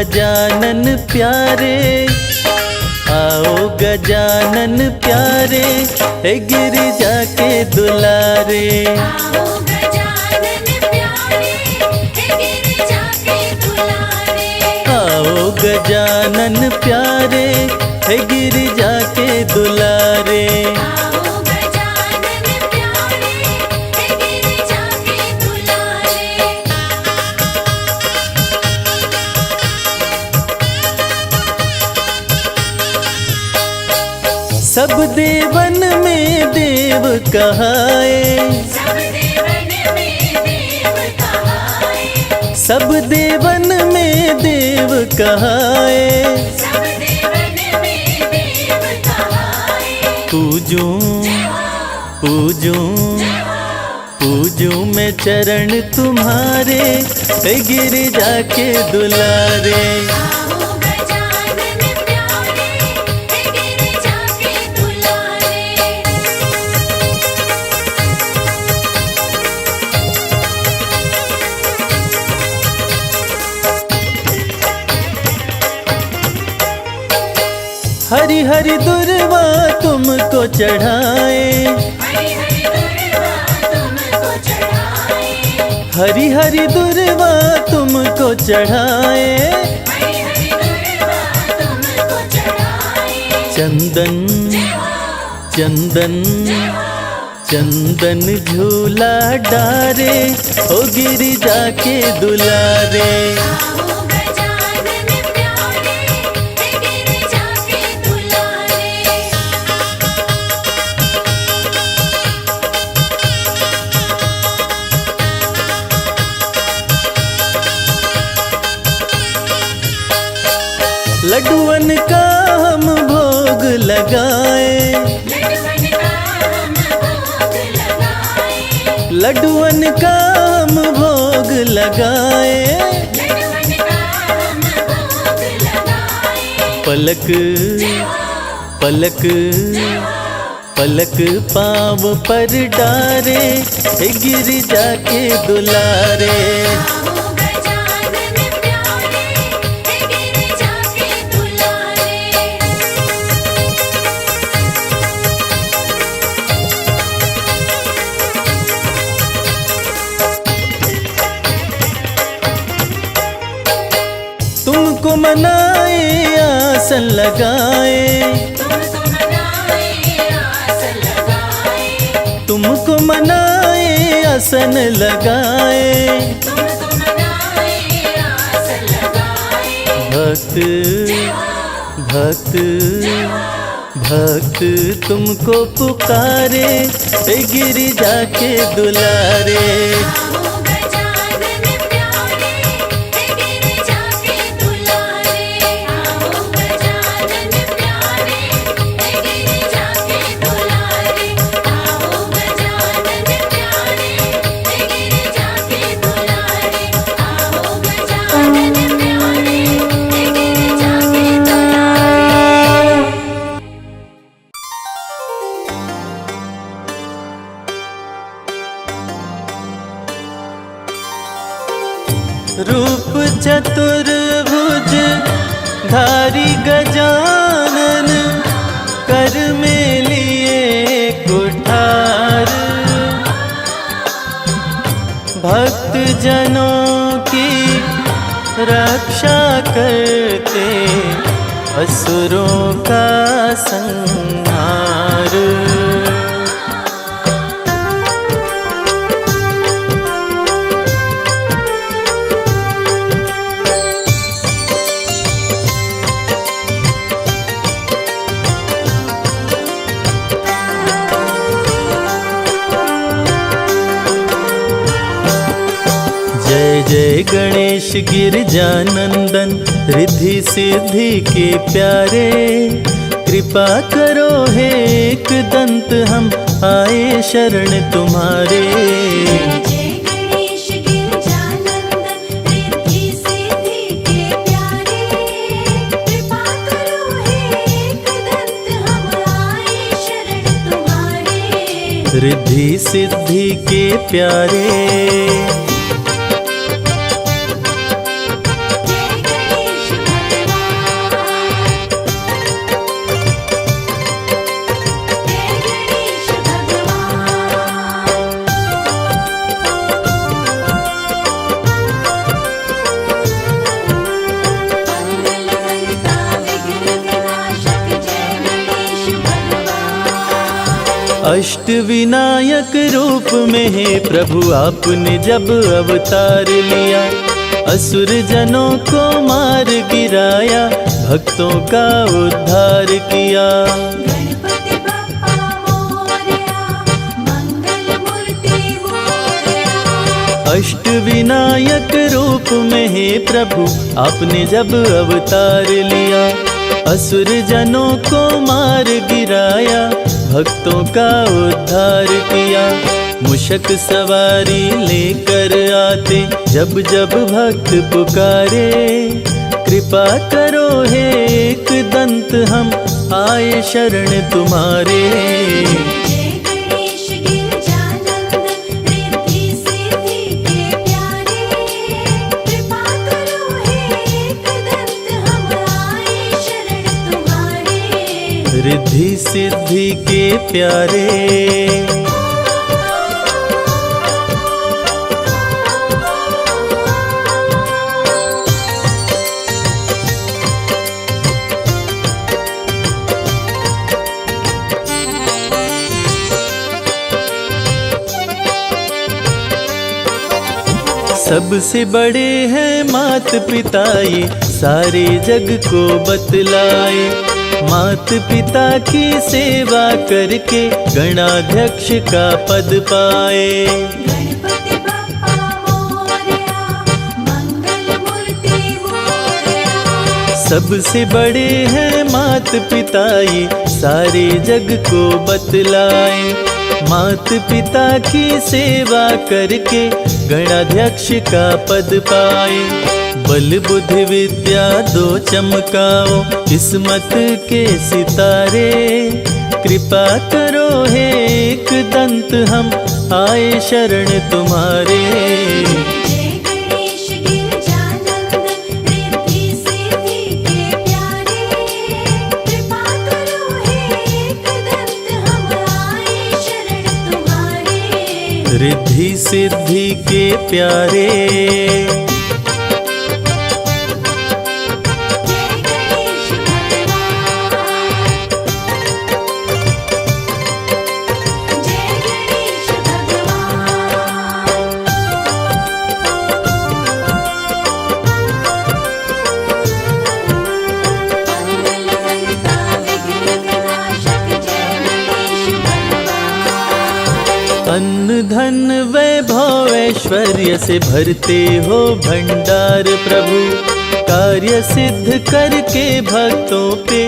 गजानन प्यारे, आओ गजानन प्यारे, हे गिरिजा के दुलारे। आओ गजानन प्यारे, हे गिरिजा के दुलारे। आओ गजानन प्यारे, हे गिरिजा के दुलारे। आओ गजानन प्यारे, हे गिरिजा के दुलारे। सब देवन में देव कहाए, सब देवन में देव कहाए। सब देवन में देव कहाए। सब देवन में देव कहाए। पूजूं पूजूं पूजूं मैं चरण तुम्हारे, हे गिरिजा के दुलारे। आओ गजानन प्यारे, हे गिरिजा के दुलारे। हरि हरि दुर्वा तुमको चढ़ाए, हरि हरि दुर्वा तुमको चढ़ाए। हरि हरि दुर्वा तुमको चढ़ाए। हरि हरि दुर्वा तुमको चढ़ाए। चंदन चंदन चंदन झूला डारे, ओ गिरिजा के दुलारे। आओ गजानन प्यारे, हे गिरिजा के दुलारे। लड्डुअन का हम भोग लगाए, लड्डुअन का हम भोग लगाए। लड्डुअन का हम भोग लगाए। लड्डुअन का हम भोग लगाए। पलक पलक पलक पाँव पर डारे, हे गिरिजा के दुलारे। आओ गजानन प्यारे, हे गिरिजा के दुलारे। तुमको मनाए आसन लगाए, तुमको मनाए आसन लगाए। तुमको मनाए आसन लगाए। तुमको मनाए आसन लगाए। भक्त भक्त भक्त तुमको पुकारे, हे गिरिजा के दुलारे। आओ गजानन प्यारे, हे गिरिजा के दुलारे। आओ गजानन प्यारे, हे गिरिजा के दुलारे। आओ गजानन प्यारे, हे गिरिजा के दुलारे। आओ गजानन प्यारे, हे गिरिजा के दुलारे। रूप चतुर्भुज धारी गजानन, कर में लिए कुठार। भक्त जनों की रक्षा करते, असुरों का संहार। जय जय गणेश गिरजानंदन, रिद्धि सिद्धि के प्यारे। कृपा करो हे एक दंत, हम आए शरण तुम्हारे। जय गणेश गिरजानंदन, रिद्धि सिद्धि के प्यारे। कृपा करो हे एकदंत, हम आए शरण तुम्हारे। रिद्धि सिद्धि के प्यारे। जय गणेश अष्ट विनायक रूप में है प्रभु आपने जब अवतार लिया, असुर जनों को मार गिराया, भक्तों का उद्धार किया। गणपति बप्पा मोरया, मंगल मूर्ति मोरया। अष्ट विनायक रूप में है प्रभु आपने जब अवतार लिया, असुर जनों को मार गिराया, भक्तों का उद्धार किया। मूषक सवारी लेकर आते जब जब भक्त पुकारे, कृपा करो हे एक दंत हम आए शरण तुम्हारे। जय गणेश गिरजानंदन रिद्धि सिद्धि के प्यारे, कृपा करो हे एक दंत हम आए शरण तुम्हारे। रिद्धि सिद्धि के प्यारे। सबसे बड़े हैं मात पिता ये सारे जग को बतलाए, मात पिता की सेवा करके गणाध्यक्ष का पद पाए। गणपति बप्पा मोरया, मंगल मूर्ति मोरया। सबसे बड़े हैं मात पिता ये सारे जग को बतलाए, मात पिता की सेवा करके गणाध्यक्ष का पद पाए। बल बुद्धि विद्या दो चमकाओ किस्मत के सितारे, कृपा करो हे एक दंत हम आए शरण तुम्हारे। जय गणेश गिरजानंदन रिद्धि सिद्धि के प्यारे, कृपा करो हे एक दंत हम आए शरण तुम्हारे। रिद्धि सिद्धि के प्यारे। जय गणेश भगवान, जय गणेश भगवान। मंगलकर्ता विघ्न विनाशक जय गणेश भगवान। अन्न धन वैभव ऐश्वर्य से भरते हो भंडार प्रभु, कार्य सिद्ध करके भक्तों पे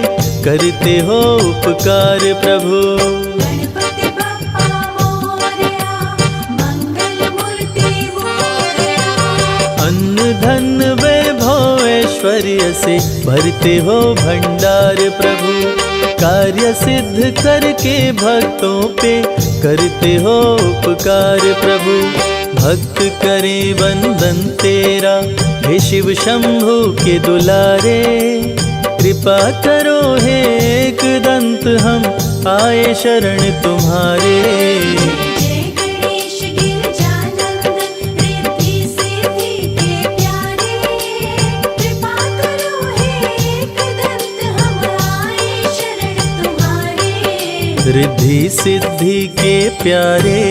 करते हो उपकार प्रभु। गणपति बप्पा मोरया, मंगल मूर्ति मोरया। अन्न धन वैभव ऐश्वर्य से भरते हो भंडार प्रभु, कार्य सिद्ध करके भक्तों पे करते हो उपकार प्रभु। भक्त करे वंदन तेरा हे शिव शंभु के दुलारे, कृपा करो हे एक दंत हम आए शरण तुम्हारे। जय गणेश गिरजानंदन रिद्धि सिद्धि के प्यारे, कृपा करो हे एक दंत हम आए शरण तुम्हारे। रिद्धि सिद्धि के प्यारे।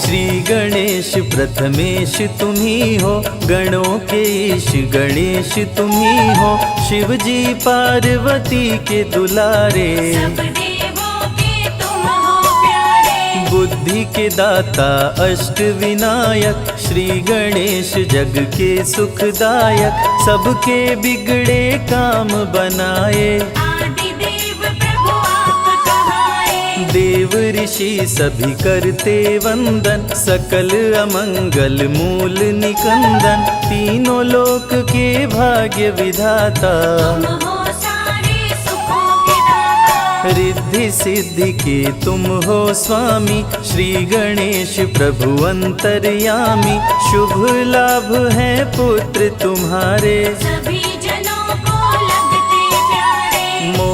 श्री गणेश प्रथमेश तुम्ही हो, गणों के ईश गणेश तुम्ही हो, शिव जी पार्वती के दुलारे। सब देवों के तुम हो प्यारे, बुद्धि के दाता अष्ट विनायक, श्री गणेश जग के सुखदायक, सबके बिगड़े काम बनाए। आदि देव प्रभु आप कहाए, देव ऋषि सभी करते वंदन, सकल अमंगल मूल निकंदन, तीनों लोक के भाग्य विधाता। तुम हो सारे सुखों के दाता, रिद्धि सिद्धि के तुम हो स्वामी, श्री गणेश प्रभु अंतर्यामी, शुभ लाभ है पुत्र तुम्हारे। सभी जनों को लगते प्यारे,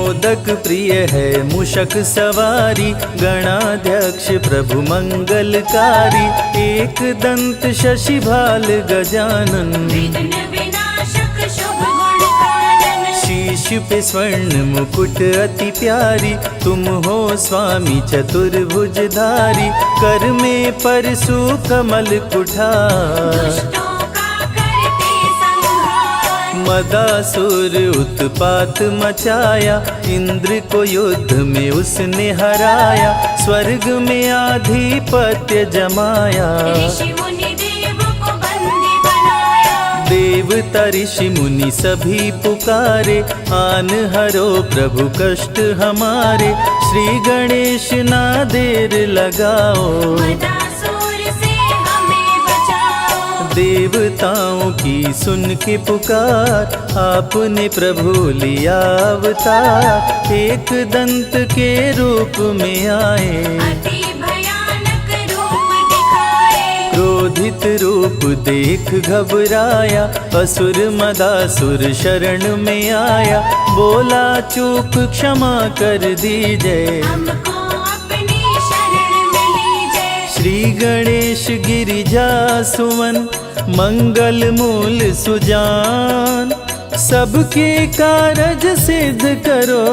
मोदक प्रिय है मूषक सवारी, गणाध्यक्ष प्रभु मंगलकारी, एक दंत शशि भाल गजानन, विघ्न विनाशक शुभ गुण कानन। शीश पे स्वर्ण मुकुट अति प्यारी, तुम हो स्वामी चतुर्भुजधारी, कर में परशु कमल कुठार, दुष्टों का करते संहार। मदासुर उत्पात मचाया, इंद्र को युद्ध में उसने हराया, स्वर्ग में आधिपत्य जमाया, ऋषि मुनि देव को बंदी बनाया। देवता ऋषि मुनि सभी पुकारे, आन हरो प्रभु कष्ट हमारे, श्री गणेश ना देर लगाओ, मदासुर से हमें बचाओ। देवताओं की सुन के पुकार, आपने प्रभु लिया अवतार, एक दंत के रूप में आए, अति भयानक रूप दिखाए। क्रोधित रूप देख घबराया, असुर मदासुर शरण में आया, बोला चूक क्षमा कर दीजिए, हमको अपनी शरण में लीजिए। श्री गणेश गिरिजा सुवन, मंगल मूल सुजान, सबके कारज सिद्ध करो,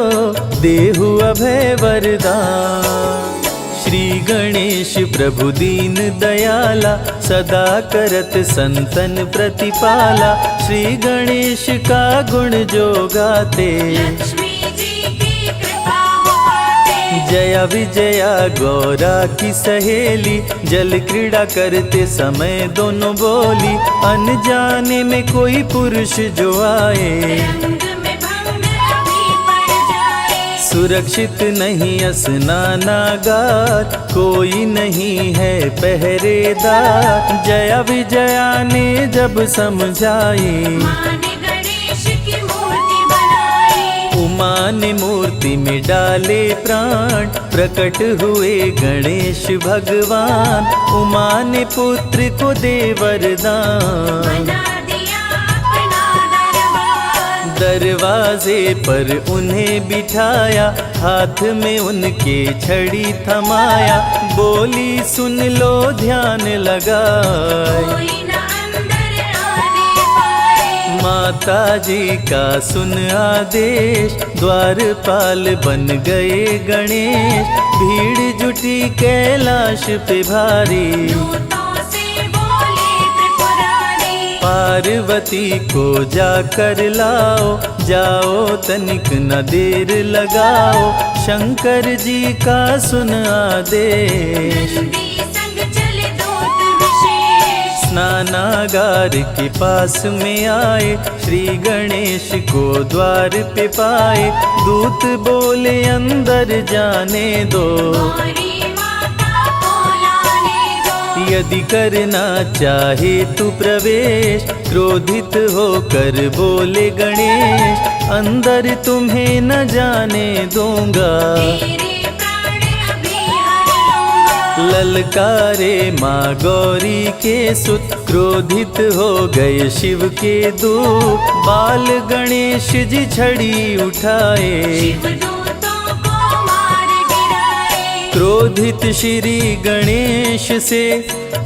देहु अभय वरदान। श्री गणेश प्रभु दीन दयाला, सदा करत संतन प्रतिपाला, श्री गणेश का गुण जो गाते, लक्ष्मी जी की कृपा हो पाते। जया विजया गौरा की सहेली, जल क्रीड़ा करते समय दोनों बोली, अनजाने में कोई पुरुष जो आए, रंग में भंग अभी पड़ जाए। सुरक्षित नहीं स्नानागार, कोई नहीं है पहरेदार, जया विजया ने जब समझाई, माँ ने गणेश की मूर्ति बनाई। उमा ने मूर्ति में डाले प्राण, प्रकट हुए गणेश भगवान, उमा ने पुत्र को दे वरदान, बना दिया अपना दरबार। दरवाजे पर उन्हें बिठाया, हाथ में उनके छड़ी थमाया, बोली सुन लो ध्यान लगाए, कोई न अंदर आने पाए। माता जी का सुन आदेश, द्वारपाल बन गए गणेश, भीड़ जुटी कैलाश पे भारी, दूतों से बोले त्रिपुरारी। पार्वती को जाकर लाओ, जाओ तनिक न देर लगाओ, शंकर जी का सुन आदेश, नंदी संग चले दूत विशेष। स्नानागार के पास में आए, श्री गणेश को द्वार पे पाए, दूत बोले अंदर जाने दो, गौरी माता को लाने दो। यदि करना चाहे तू प्रवेश, क्रोधित होकर बोले गणेश, अंदर तुम्हें न जाने दूंगा, तेरे प्राण अभी हर लूंगा। ललकारे माँ गौरी के सुत, क्रोधित हो गए शिव के दूत, बाल गणेश जी छड़ी उठाए, शिवदूतों को मार गिराए। क्रोधित श्री गणेश से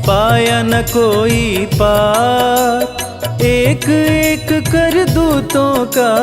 पाया न कोई पार, एक एक कर दूतों का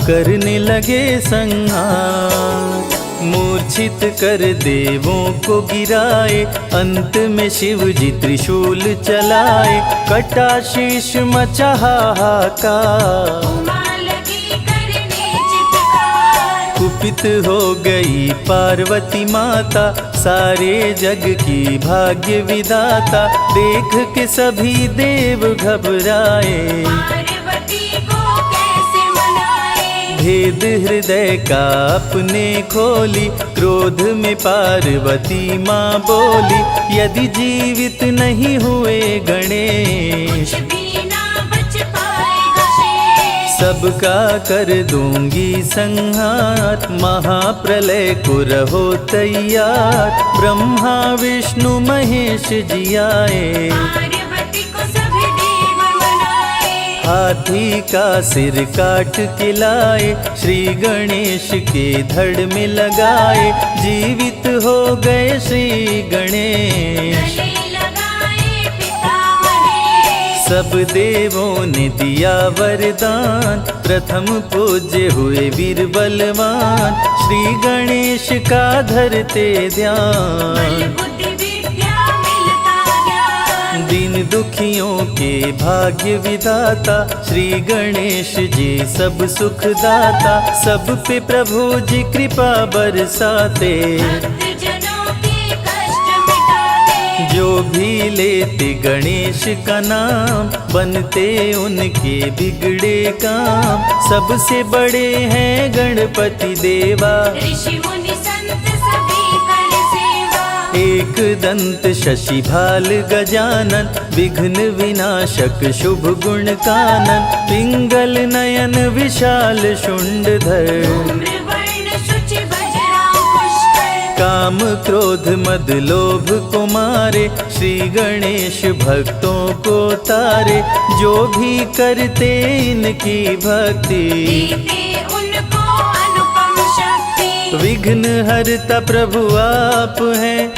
करने लगे संहार, मूर्छित कर देवों को गिराए, अंत में शिव जी त्रिशूल चलाए, कटा शीश मचा हाहाकार, उमा लगी करने चित्कार। कुपित हो गई पार्वती माता, सारे जग की भाग्य विधाता, देख के सभी देव घबराए, पार्वती को कैसे मनाए। भेद हृदय का अपने खोली, क्रोध में पार्वती माँ बोली, यदि जीवित नहीं हुए गणेश, कुछ भी ना बच पाएगा शेष। सबका कर दूंगी संहार, महाप्रलय को रहो तैयार, ब्रह्मा विष्णु महेश जी आए, पार्वती को सभी देव मनाए। हाथी का सिर काट के लाए, श्री गणेश के धड़ में लगाए, जीवित हो गए श्री गणेश। गले लगाए पिता महेश, सब देवों ने दिया वरदान, प्रथम पूज्य हुए वीर बलवान, श्री गणेश का धरते बल ध्यान। बुद्धि विद्या मिलता ज्ञान, दीन दुखियों के भाग्य विधाता, श्री गणेश जी सब सुख दाता, सब पे प्रभु जी कृपा बरसाते। भक्तजनों के कष्ट मिटाते, जो भी लेते गणेश का नाम, बनते उनके बिगड़े काम। सबसे बड़े हैं गणपति देवा, ऋषि मुनि संत सभी कर सेवा। एक दंत शशि भाल गजानन, विघ्न विनाशक शुभ गुण कानन, पिंगल नयन विशाल शुंडधर। धूम्र वर्ण शुचि भजराम पुष्कर, काम क्रोध मद लोभ को मारे, श्री गणेश भक्तों को तारे। जो भी करते इनकी भक्ति, देते उनको अनुपम शक्ति। विघ्न हरता प्रभु आप हैं,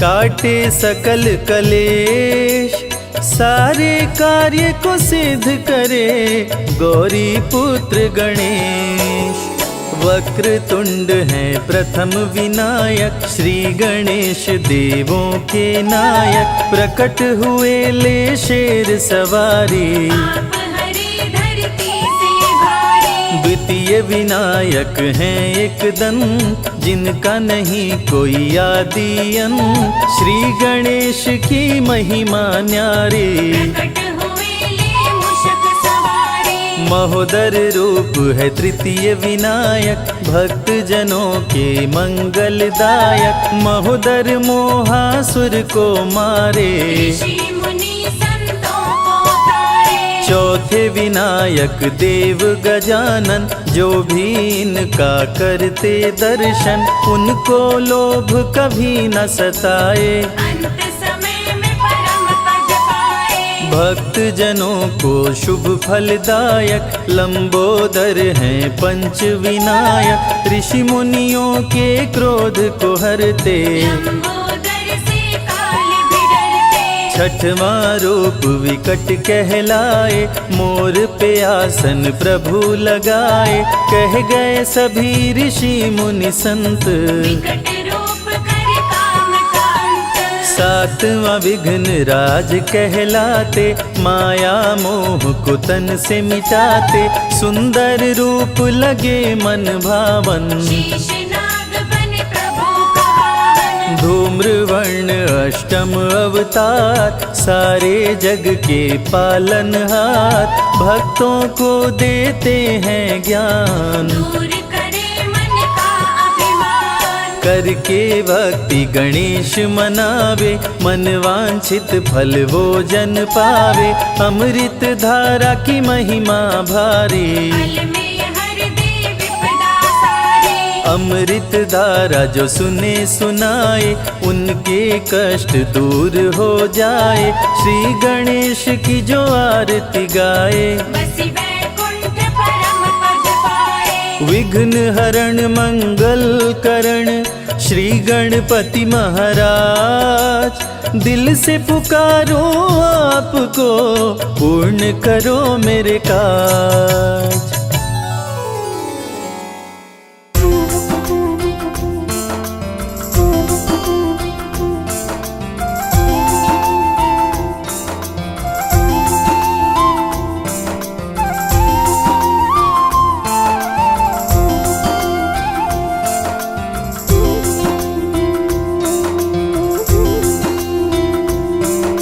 काटे सकल कलेश। सारे कार्य को सिद्ध करे, गौरी पुत्र गणेश। वक्र तुंड है प्रथम विनायक, श्री गणेश देवों के नायक। प्रकट हुए ले शेर सवारी, आप हरे धरती से भारी। द्वितीय विनायक हैं एक दंत, जिनका नहीं कोई आदि अंत। श्री गणेश की महिमा न्यारी, प्रकट हुए ले मूषक सवारी। महोदर रूप है तृतीय विनायक, भक्त जनों के मंगलदायक। महोदर मोहासुर को मारे, ऋषि मुनि संतों को तारे। चौथे विनायक देव गजानन, जो भी इनका करते दर्शन, उनको लोभ कभी न सताए। अंत समय में परम पद पाए, भक्त जनों को शुभ फलदायक, लंबोदर हैं पंच विनायक। ऋषि मुनियों के क्रोध को हरते, लंबोदर से काल भी डरते। छठवां रूप विकट कहलाए, मोर पे आसन प्रभु लगाए। कह गए सभी ऋषि मुनि संत, विकट रूप कर काम का अंत। सातवां विघ्न राज कहलाते, माया मोह को तन से मिटाते। सुंदर रूप लगे मन भावन, शेषनाग बने प्रभु का वाहन। धूम्र वर्ण अष्टम अवतार, सारे जग के पालनहार। भक्तों को देते हैं ज्ञान, दूर करे मन का अभिमान। करके भक्ति गणेश मनावे, मन वांछित फल वो जन पावे। अमृत धारा की महिमा भारी, फल में हर दे विपदा सारी। अमृत धारा जो सुने सुनाए, उनके कष्ट दूर हो जाए। श्री गणेश की जो आरती गाए, बसी वैकुंठ परम पद पाए। विघ्न हरण मंगल करण, श्री गणपति महाराज। दिल से पुकारो आपको, पूर्ण करो मेरे काज।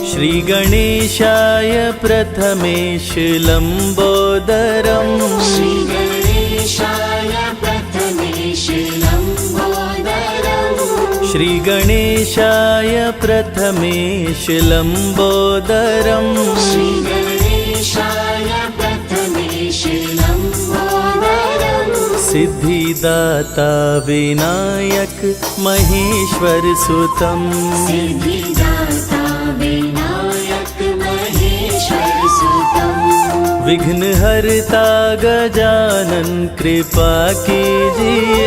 श्री गणेशाय प्रथमेश लंबोदरम्, श्री गणेशाय प्रथमेश लंबोदरम्, श्री गणेशाय प्रथमेश लंबोदरम्। श्री गणेशाय प्रथमेश लंबोदरम्, सिद्धिदाता विनायक महेश्वर सुतम्, सिद्धिदाता विनायक महेश्वर सुतम्, विघ्न हरता गजानन कृपा कीजिए।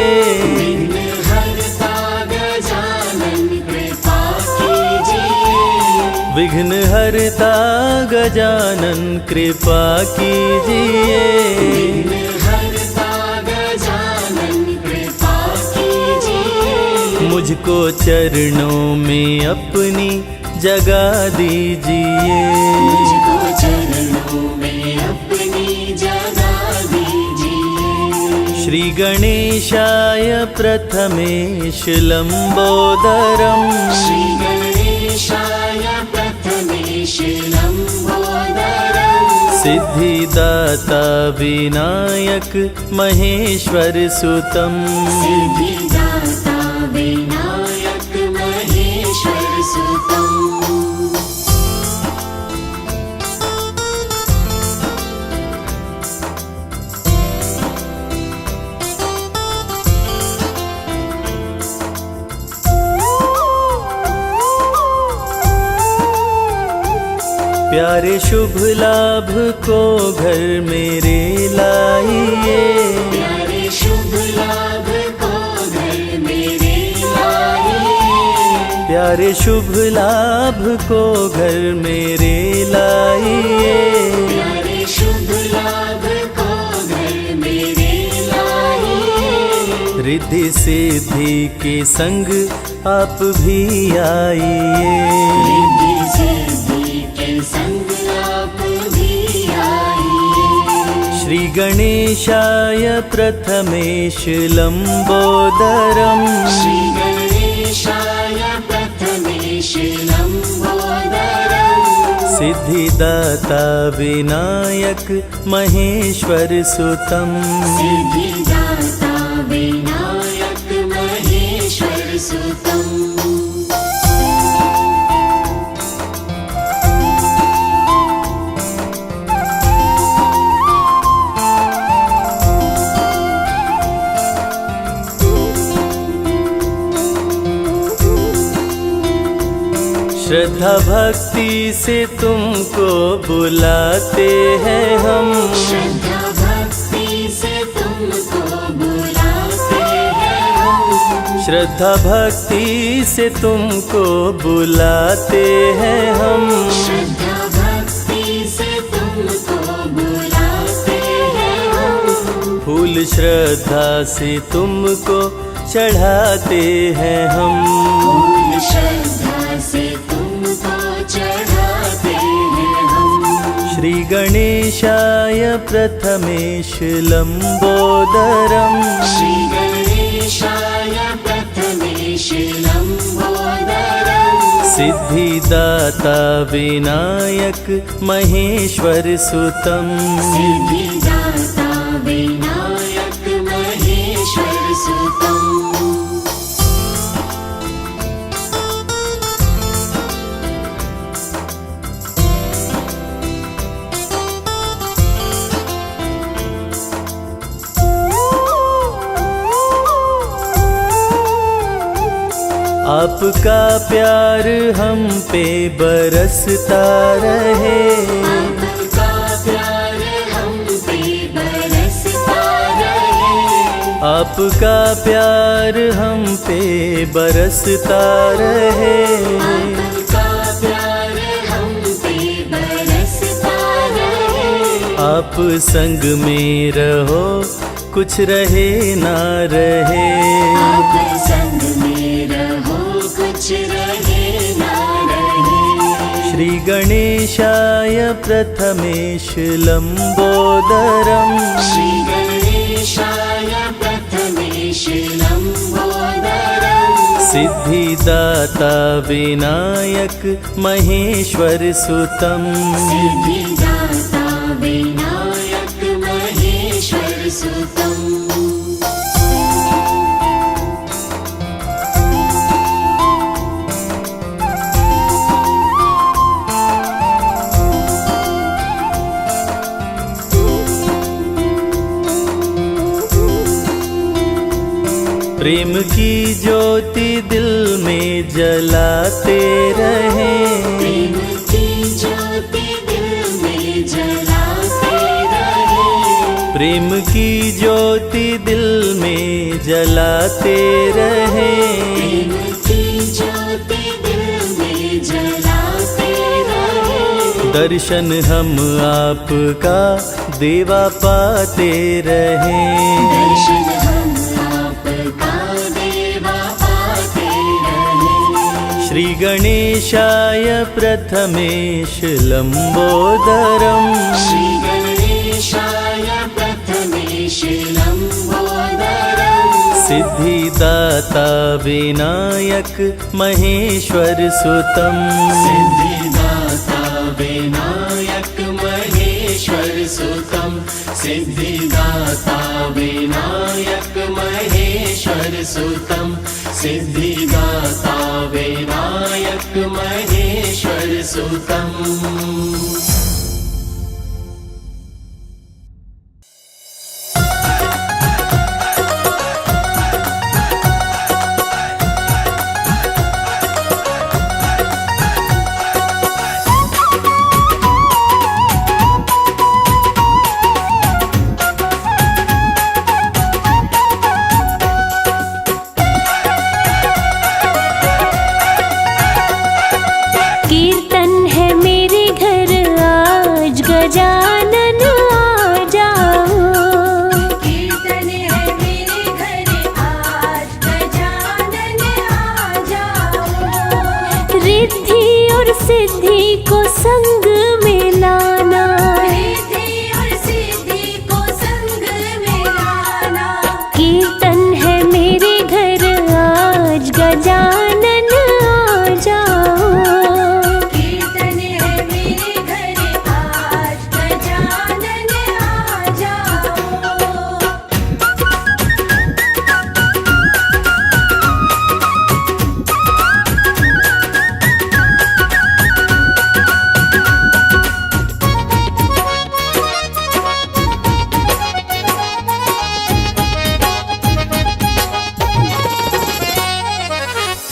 हरता गजानन कृपा कीजिए। विघ्न हरता गजानन कृपा कीजिए। हरता गजानन कृपा कीजिए। मुझको चरणों में अपनी जगा दीजिए। मुझको चरणों में अपनी जगा दीजिए। श्री गणेशाय प्रथमेश लंबोदरम। श्री गणेशाय प्रथमेश लंबोदरम। सिद्धिदाता विनायक महेश्वर सुतम। सिद्धिदाता विनायक महेश्वर सुतम। प्यारे शुभ लाभ को घर मेरे लाइए। प्यारे शुभ लाभ को घर मेरे लाइए। प्यारे शुभ लाभ को घर मेरे लाइए। प्यारे शुभ लाभ को घर मेरे लाइए। रिद्धि सिद्धि के संग आप भी आइए। रिद्धि सिद्धि के संग आप भी आइए। श्री गणेशाय प्रथमेश लंबोदरम। श्री गणेशाय प्रथमेश लंबोदरम। सिद्धिदाता विनायक महेश्वर सुतम। सिद्धिदाता विनायक महेश्वर सुतम। श्रद्धा भक्ति से तुमको बुलाते हैं हम। श्रद्धा भक्ति से तुमको बुलाते हैं हम। श्रद्धा भक्ति से तुमको बुलाते हैं हम। श्रद्धा भक्ति से तुमको बुलाते हैं हम। फूल श्रद्धा से तुमको चढ़ाते हैं हम। फूल श्रद्धा से तुमको चढ़ाते हैं हम। श्री गणेशाय प्रथमेश लंबोदरम। श्री गणेशाय प्रथमेश लंबोदरम। सिद्धिदाता विनायक महेश्वर सुतम। सिद्धिदाता विनायक महेश्वर सुतम। आपका प्यार हम पे बरसता रहे। आपका प्यार हम पे बरसता रहे। आपका प्यार हम पे बरसता रहे। आपका प्यार हम पे बरसता रहे। आप संग में रहो कुछ रहे ना रहे। आप संग में रहो कुछ रहे ना रहे। श्री गणेशाय प्रथमेश लंबोदरम। श्री गणेशाय प्रथमेश लंबोदरम। सिद्धिदाता विनायक महेश्वर सुतम। सिद्धिदाता विनायक महेश्वर सुतम। प्रेम की ज्योति दिल में जलाते रहे। प्रेम की ज्योति दिल में जलाते प्रेम की ज्योति दिल में जलाते रहे। प्रेम की ज्योति दिल में जलाते रहे। दर्शन हम आपका देवा पाते रहे। दर्शन हम आपका देवा पाते रहे। श्री गणेशाय प्रथमेश लंबोदरम। श्री गणेशाय प्रथमेश लंबोदरम। सिद्धिदाता विनायक महेश्वर सुतम। सिद्धिदाता विनायक महेश्वर सुतम। सिद्धिदाता विनायक महेश्वर सुतम। सिद्धिदाता विनायक महेश्वर सुतम। कीर्तन है मेरे घर आज गजानन आ जाओ। कीर्तन है मेरे घर आज गजानन आ जाओ। रिद्धि और सिद्धि को संग में लाना। रिद्धि और सिद्धि को संग में लाना। कीर्तन है मेरे घर आज गजानन आ जाओ। कीर्तन है मेरे घर आज गजानन आ जाओ।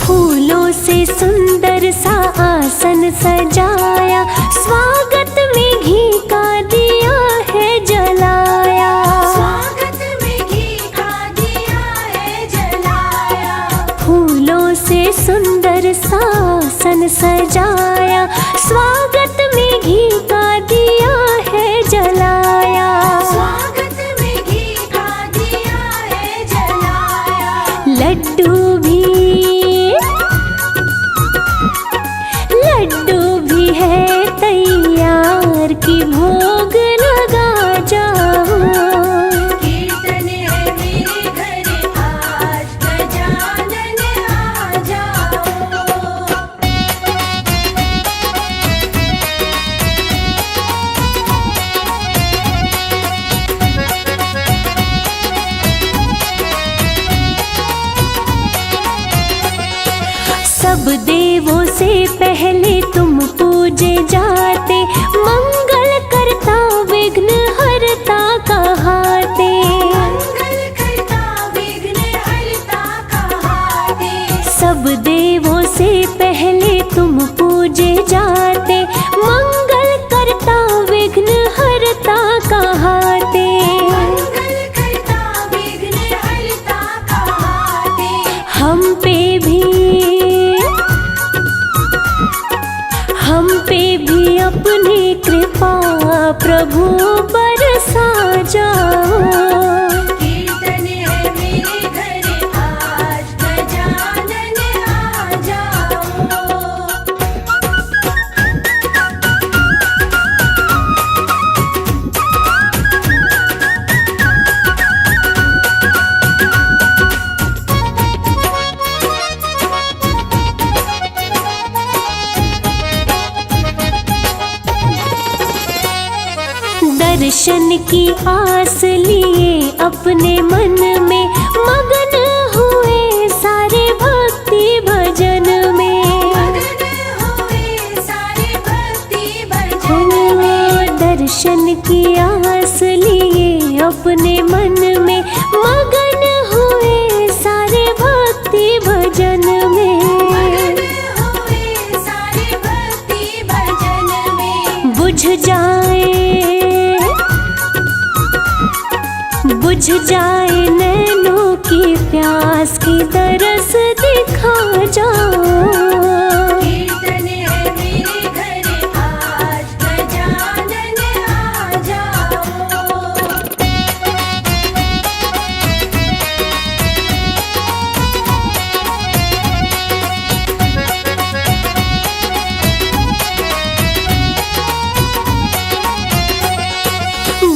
फूलों से सुंदर सा आसन सजाया। स्वागत में घी का दिया है जलाया। स्वागत में घी का दिया है जलाया। फूलों से सुंदर सा आसन सजाया। स्वागत में घी का दिया है जलाया। स्वागत में घी का दिया है जलाया। लड्डू भी है तैयार की भोग लगा जाओ। कीर्तन है मेरे घर आज गजानन आ जाओ। सब देवों से पहले तुम पूजे जाते। मंगल करता विघ्न हरता कहाते। मंगल करता विघ्न हरता कहाते। सब देवों से पहले तुम पूजे जाते। मंगल करता विघ्न हरता कहाते। मंगल करता विघ्न हरता कहाते। हम पे भी अपनी कृपा प्रभु बरसा जाओ। कीर्तन है मेरे घर आज गजानन आ जाओ। दर्शन की आस लिए अपने मन में मगन हुए सारे भक्ति भजन में। मगन हुए सारे भक्ति भजन में। दर्शन की आस लिए अपने मन में मगन हुए सारे भक्ति भजन में। मगन हुए सारे भक्ति भजन में। बुझ जाए बुझ जाए नैनों की प्यास की तरस दिखा जाओ। कीर्तन है मेरे घर आज गजानन आ जाओ।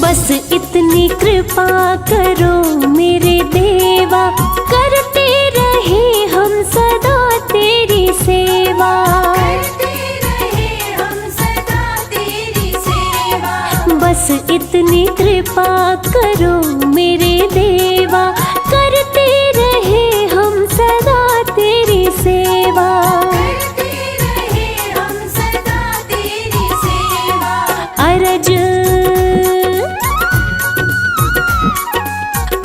बस इतनी कृपा करो मेरे देवा, करते रहे हम सदा तेरी सेवा। करते रहे हम सदा तेरी सेवा। बस इतनी कृपा करो मेरे देवा, करते रहे हम सदा तेरी सेवा। करते रहे हम सदा तेरी सेवा।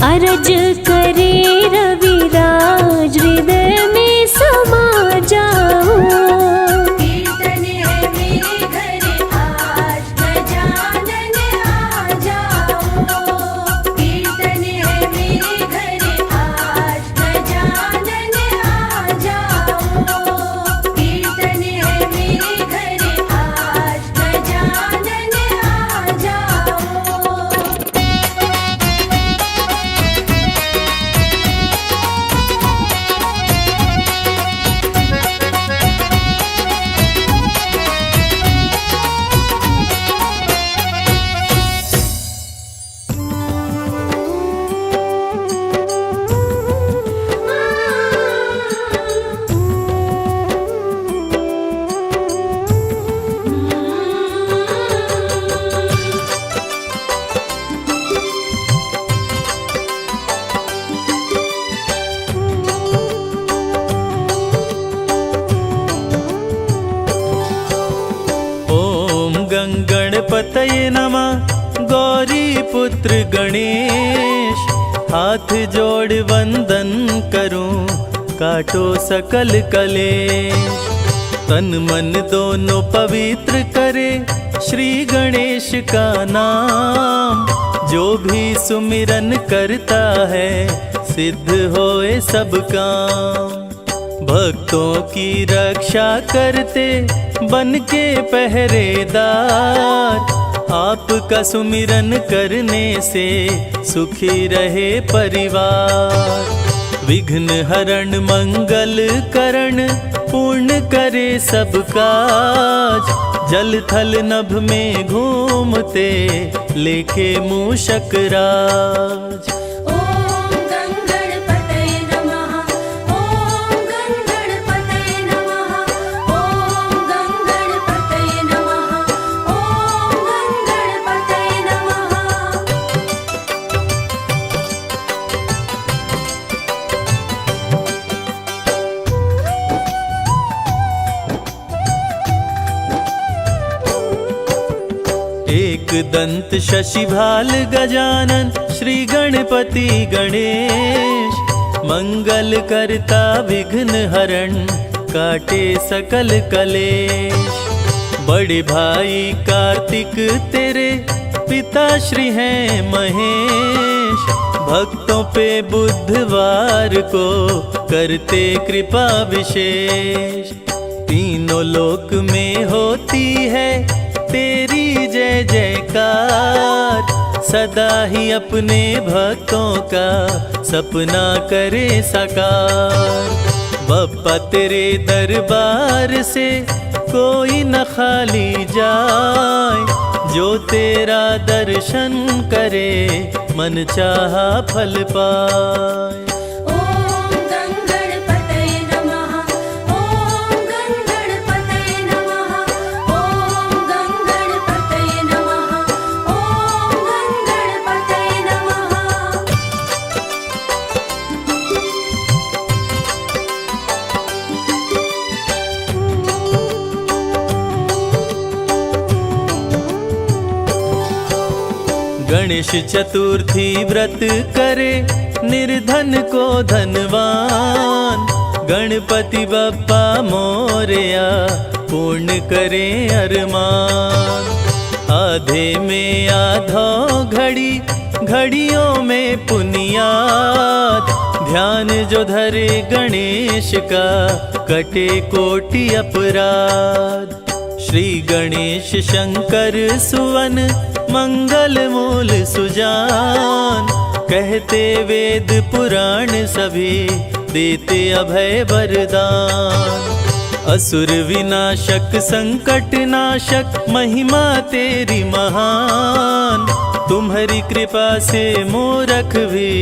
अरज करे रविराज हृदय में समा जाओ। कीर्तन है मेरे घर आज गजानन आ जाओ। कीर्तन है मेरे घर आज गजानन आ जाओ। कीर्तन है मेरे घर आज गजानन आ जाओ। ओम गंगणपतये नमः। गौरी पुत्र गणेश, हाथ जोड़ वंदन करूं, काटो सकल कलेश। तन मन दोनों पवित्र करे श्री गणेश का नाम। जो भी सुमिरन करता है सिद्ध होए सब काम। भक्तों की रक्षा करते बन के पहरेदार। आपका सुमिरन करने से सुखी रहे परिवार। विघ्न हरण मंगल करण पूर्ण करे सब काज। जल थल नभ में घूमते लेके मूषक राज। ओम गंगणपतये नमः। ओम गंगणपतये नमः। ओम गंगणपतये नमः। ओम गंगणपतये नमः। एक दंत शशिभाल गजानन श्री गणपति गणेश। मंगल करता विघ्न हरण काटे सकल कलेश। बड़े भाई कार्तिक तेरे पिता श्री हैं महेश। भक्तों पे बुधवार को करते कृपा विशेष। तीनों लोक में होती है तेरी जय जयकार। सदा ही अपने भक्तों का सपना करे साकार। बप्पा तेरे दरबार से कोई न खाली जाए। जो तेरा दर्शन करे मन चाहा फल पाए। ओम गंगणपतये नमः। ओम गंगणपतये नमः। ओम गंगणपतये नमः। ओम गंगणपतये नमः। गणेश चतुर्थी व्रत करे निर्धन को धनवान। गणपति बप्पा मोरया पूर्ण करे अरमान। आधे में आधो घड़ी घड़ियों में पुनियात, ध्यान जो धरे गणेश का कटे कोटि अपराध। श्री गणेश शंकर सुवन मंगल मूल सुजान, कहते वेद पुराण सभी देते अभय वरदान। असुर विनाशक संकट नाशक महिमा तेरी महान, तुम्हारी कृपा से मूर्ख भी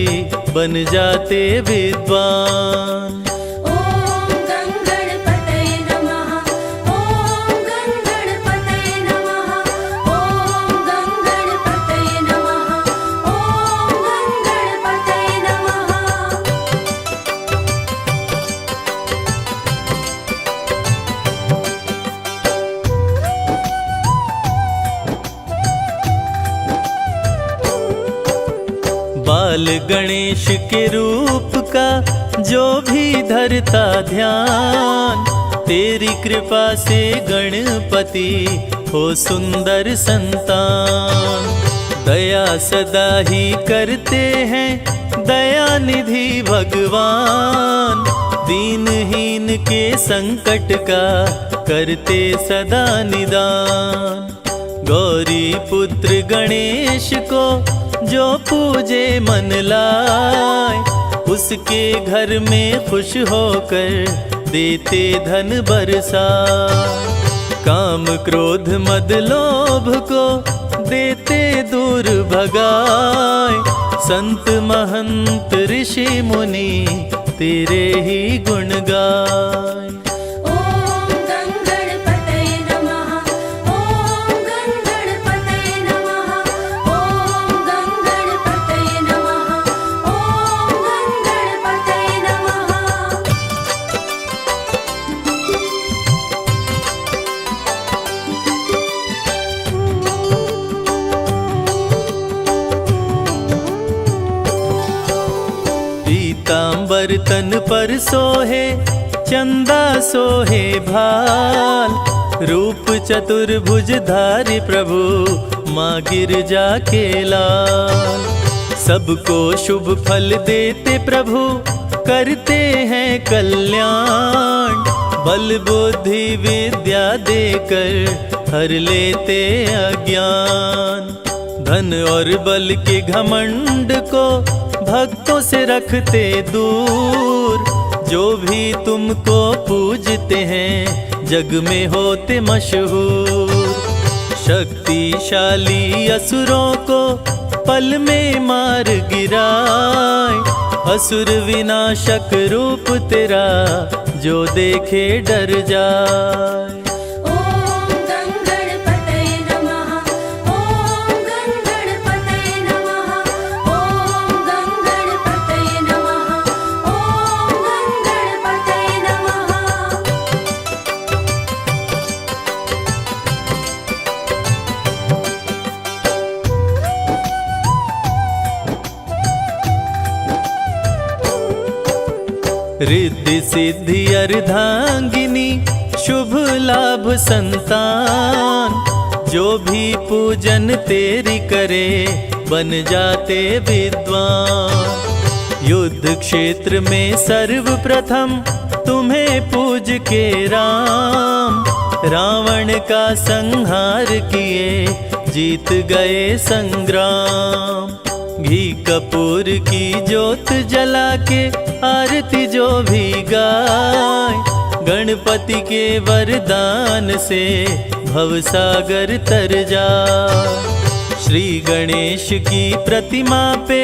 बन जाते विद्वान। ॐ गङ्गणपतये नमः, ॐ गङ्गणपतये नमः, ॐ गङ्गणपतये नमः, ॐ गङ्गणपतये नमः। बाल गणेश के रूप का जो भी धरता ध्यान, तेरी कृपा से गणपति हो सुंदर संतान। दया सदा ही करते हैं दया निधि भगवान, दीनहीन के संकट का करते सदा निदान। गौरी पुत्र गणेश को जो पूजे मन लाए, उसके घर में खुश होकर देते धन बरसाए। काम क्रोध मद लोभ को देते दूर भगाए, संत महंत ऋषि मुनि तेरे ही गुण गाए। ॐ गङ्गणपतये नमः, ॐ गङ्गणपतये नमः, ॐ गङ्गणपतये नमः, ॐ गङ्गणपतये नमः। पीतांबर तन पर सोहे चंदा सोहे भाल, रूप चतुर्भुज धारी प्रभु माँ गिरजा के लाल। सबको शुभ फल देते प्रभु करते हैं कल्याण, बल बुद्धि विद्या देकर हर लेते अज्ञान। धन और बल के घमंड को भक्तों से रखते दूर, जो भी तुमको पूजते हैं जग में होते मशहूर। शक्तिशाली असुरों को पल में मार गिराए, असुर विनाशक रूप तेरा जो देखे डर जाए। ॐ गङ्गणपतये नमः, ॐ गङ्गणपतये नमः, ॐ गङ्गणपतये नमः, ॐ गङ्गणपतये नमः। रिद्धि सिद्धि अर्धांगिनी शुभ लाभ संतान, जो भी पूजन तेरी करे बन जाते विद्वान। युद्ध क्षेत्र में सर्वप्रथम तुम्हें पूज के राम, रावण का संहार किए जीत गए संग्राम। घी कपूर की जोत जला के आरती जो भी गाय, गणपति के वरदान से भवसागर तर जाए। श्री गणेश की प्रतिमा पे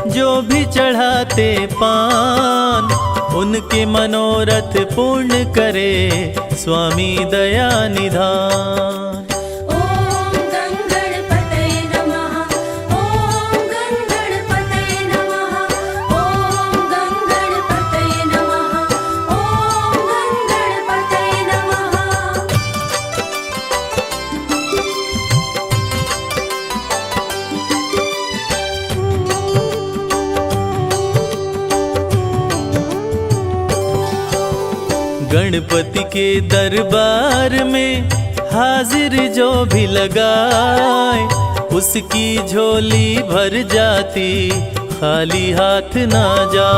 जो भी चढ़ाते पान, उनके मनोरथ पूर्ण करे स्वामी दया निधान। ॐ गङ्गणपतये नमः, ॐ गङ्गणपतये नमः, ॐ गङ्गणपतये नमः, ॐ गङ्गणपतये नमः। गणपति के दरबार में हाजिर जो भी लगाए, उसकी झोली भर जाती, खाली हाथ ना जा।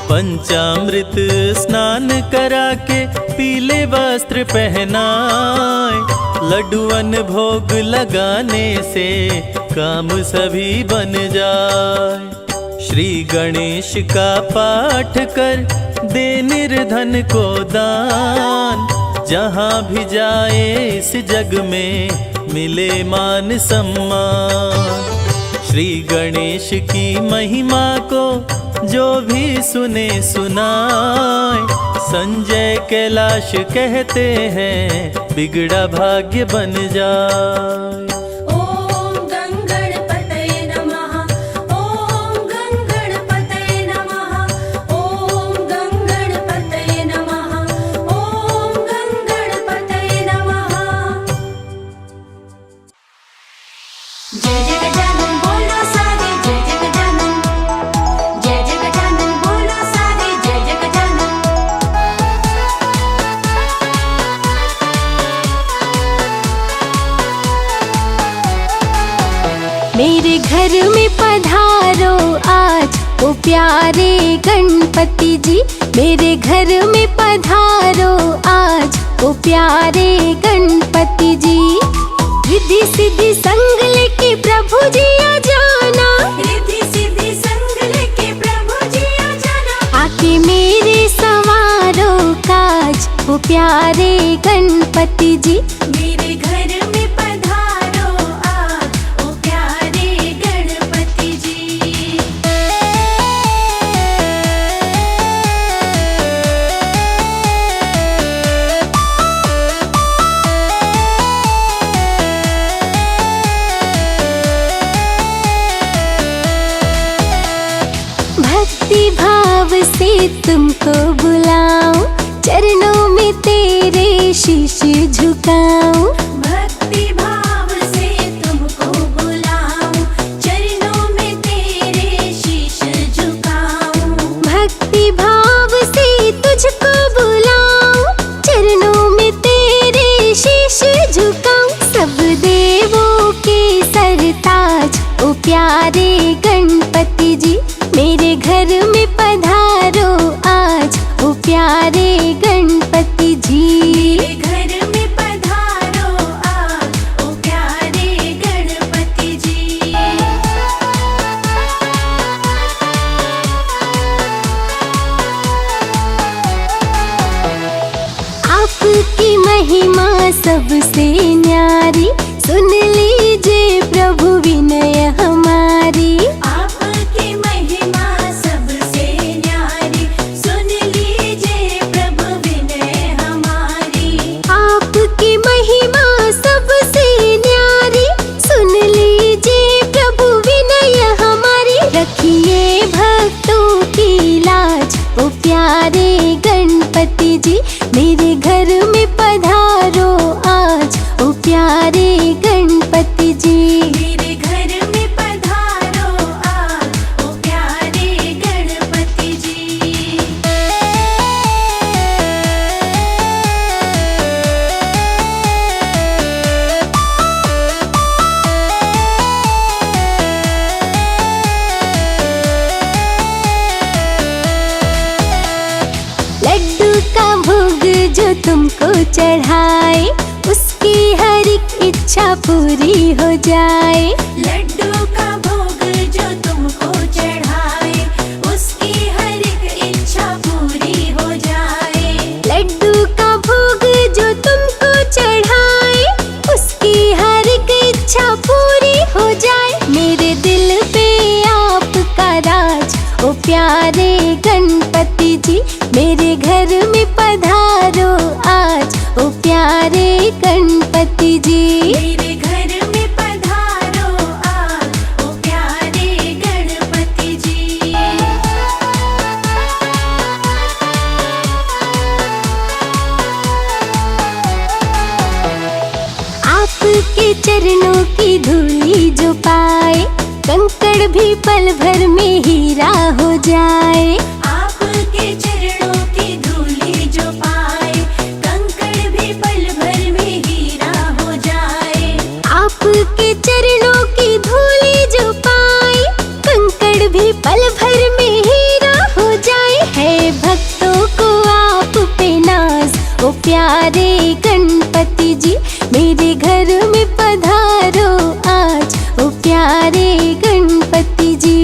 पंचामृत स्नान करा के पीले वस्त्र पहनाए, लड्डुअन भोग लगाने से काम सभी बन जाए। श्री गणेश का पाठ कर दे निर्धन को दान, जहाँ भी जाए इस जग में मिले मान सम्मान। श्री गणेश की महिमा को जो भी सुने सुनाए, संजय कैलाश कहते हैं बिगड़ा भाग्य बन जाए। ॐ गङ्गणपतये नमः, ॐ गङ्गणपतये नमः, ॐ गङ्गणपतये नमः, ॐ गङ्गणपतये नमः। जय जय गजानन बोलो सारे, जय जय गजानन, जय जय गजानन बोलो सारे, जय जय गजानन। मेरे घर में पधारो आज ओ प्यारे गणपति जी, मेरे घर में पधारो आज ओ प्यारे गणपति जी। रिद्धि सिद्धि संग लेके प्रभु जी आ जाना, रिद्धि सिद्धि संग लेके प्रभु जी आ जाना। आके मेरे संवारो काज ओ प्यारे गणपति जी। मेरे घर में पधारो आज ओ प्यारे गणपति जी। भक्ति भाव से तुमको बुलाऊं, चरणों में तेरे शीश झुकाऊं। भक्ति भाव से तुमको बुलाऊं, चरणों में तेरे शीश झुकाऊं। भक्ति भाव से तुझको बुलाऊं, चरणों में तेरे शीश झुकाऊं। सब देवों के सरताज ओ प्यारे गणपति जी, मेरे घर में पधारो आज ओ प्यारे गणपति जी। मेरे घर में पधारो आज ओ प्यारे गणपति जी। आपकी महिमा सबसे न्यारी, सुन लीजिए प्रभु विनय हमारी। आपकी महिमा सबसे न्यारी, सुन लीजिए प्रभु विनय हमारी। आपकी महिमा सबसे न्यारी, सुन लीजिए प्रभु विनय हमारी। रखिए भक्तों की लाज ओ प्यारे गणपति जी, मेरे घर में पधारो आज ओ प्यारे गणपति जी। मेरे घर में पधारो आज ओ प्यारे गणपति जी। लड्डू का भोग जो तुमको चढ़ाए, उसकी हर एक इच्छा पूरी हो जाए। लड्डू का भोग जो तुमको चढ़ाए, उसकी हर एक इच्छा पूरी हो जाए। लड्डू का भोग जो तुमको चढ़ाए, उसकी हर एक इच्छा पूरी हो जाए। मेरे दिल पे आपका राज ओ प्यारे गणपति जी, मेरे घर में पधारो आज ओ प्यारे गणपति जी। मेरे घर में पधारो आज ओ प्यारे गणपति जी। आपके चरणों की धूली जो पाए, कंकड़ भी पल भर में हीरा हो जाए। आपके चरणों की धूली जो पाए, कंकड़ भी पल भर में हीरा हो जाए। आपके चरण गणपति जी मेरे घर में पधारो आज, ओ प्यारे गणपति जी।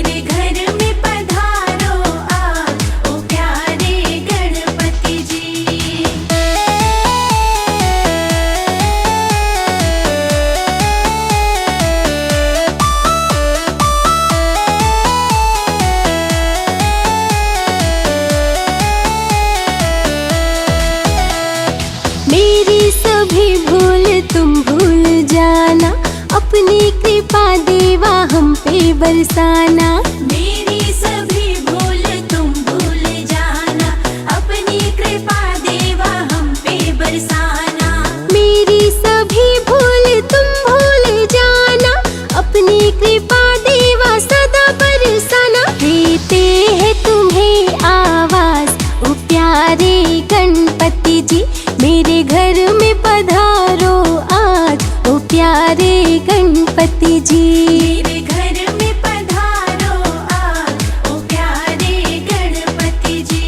मेरे घर में पधारो आज, ओ प्यारे गणपति जी। मेरी सभी भूल तुम भूल जाना, अपनी कृपा देवा हम पे बरसाना। मेरी सभी भूल तुम भूल जाना, अपनी कृपा देवा हम पे बरसाना। मेरी सभी भूल तुम भूल जाना, अपनी कृपा देवा सदा बरसाना। देते हैं तुम्हें आवाज, ओ प्यारे गणपति जी मेरे घर में पधारो आज, ओ प्यारे गणपति जी। मेरे घर में पधारो आज, ओ प्यारे गणपति जी।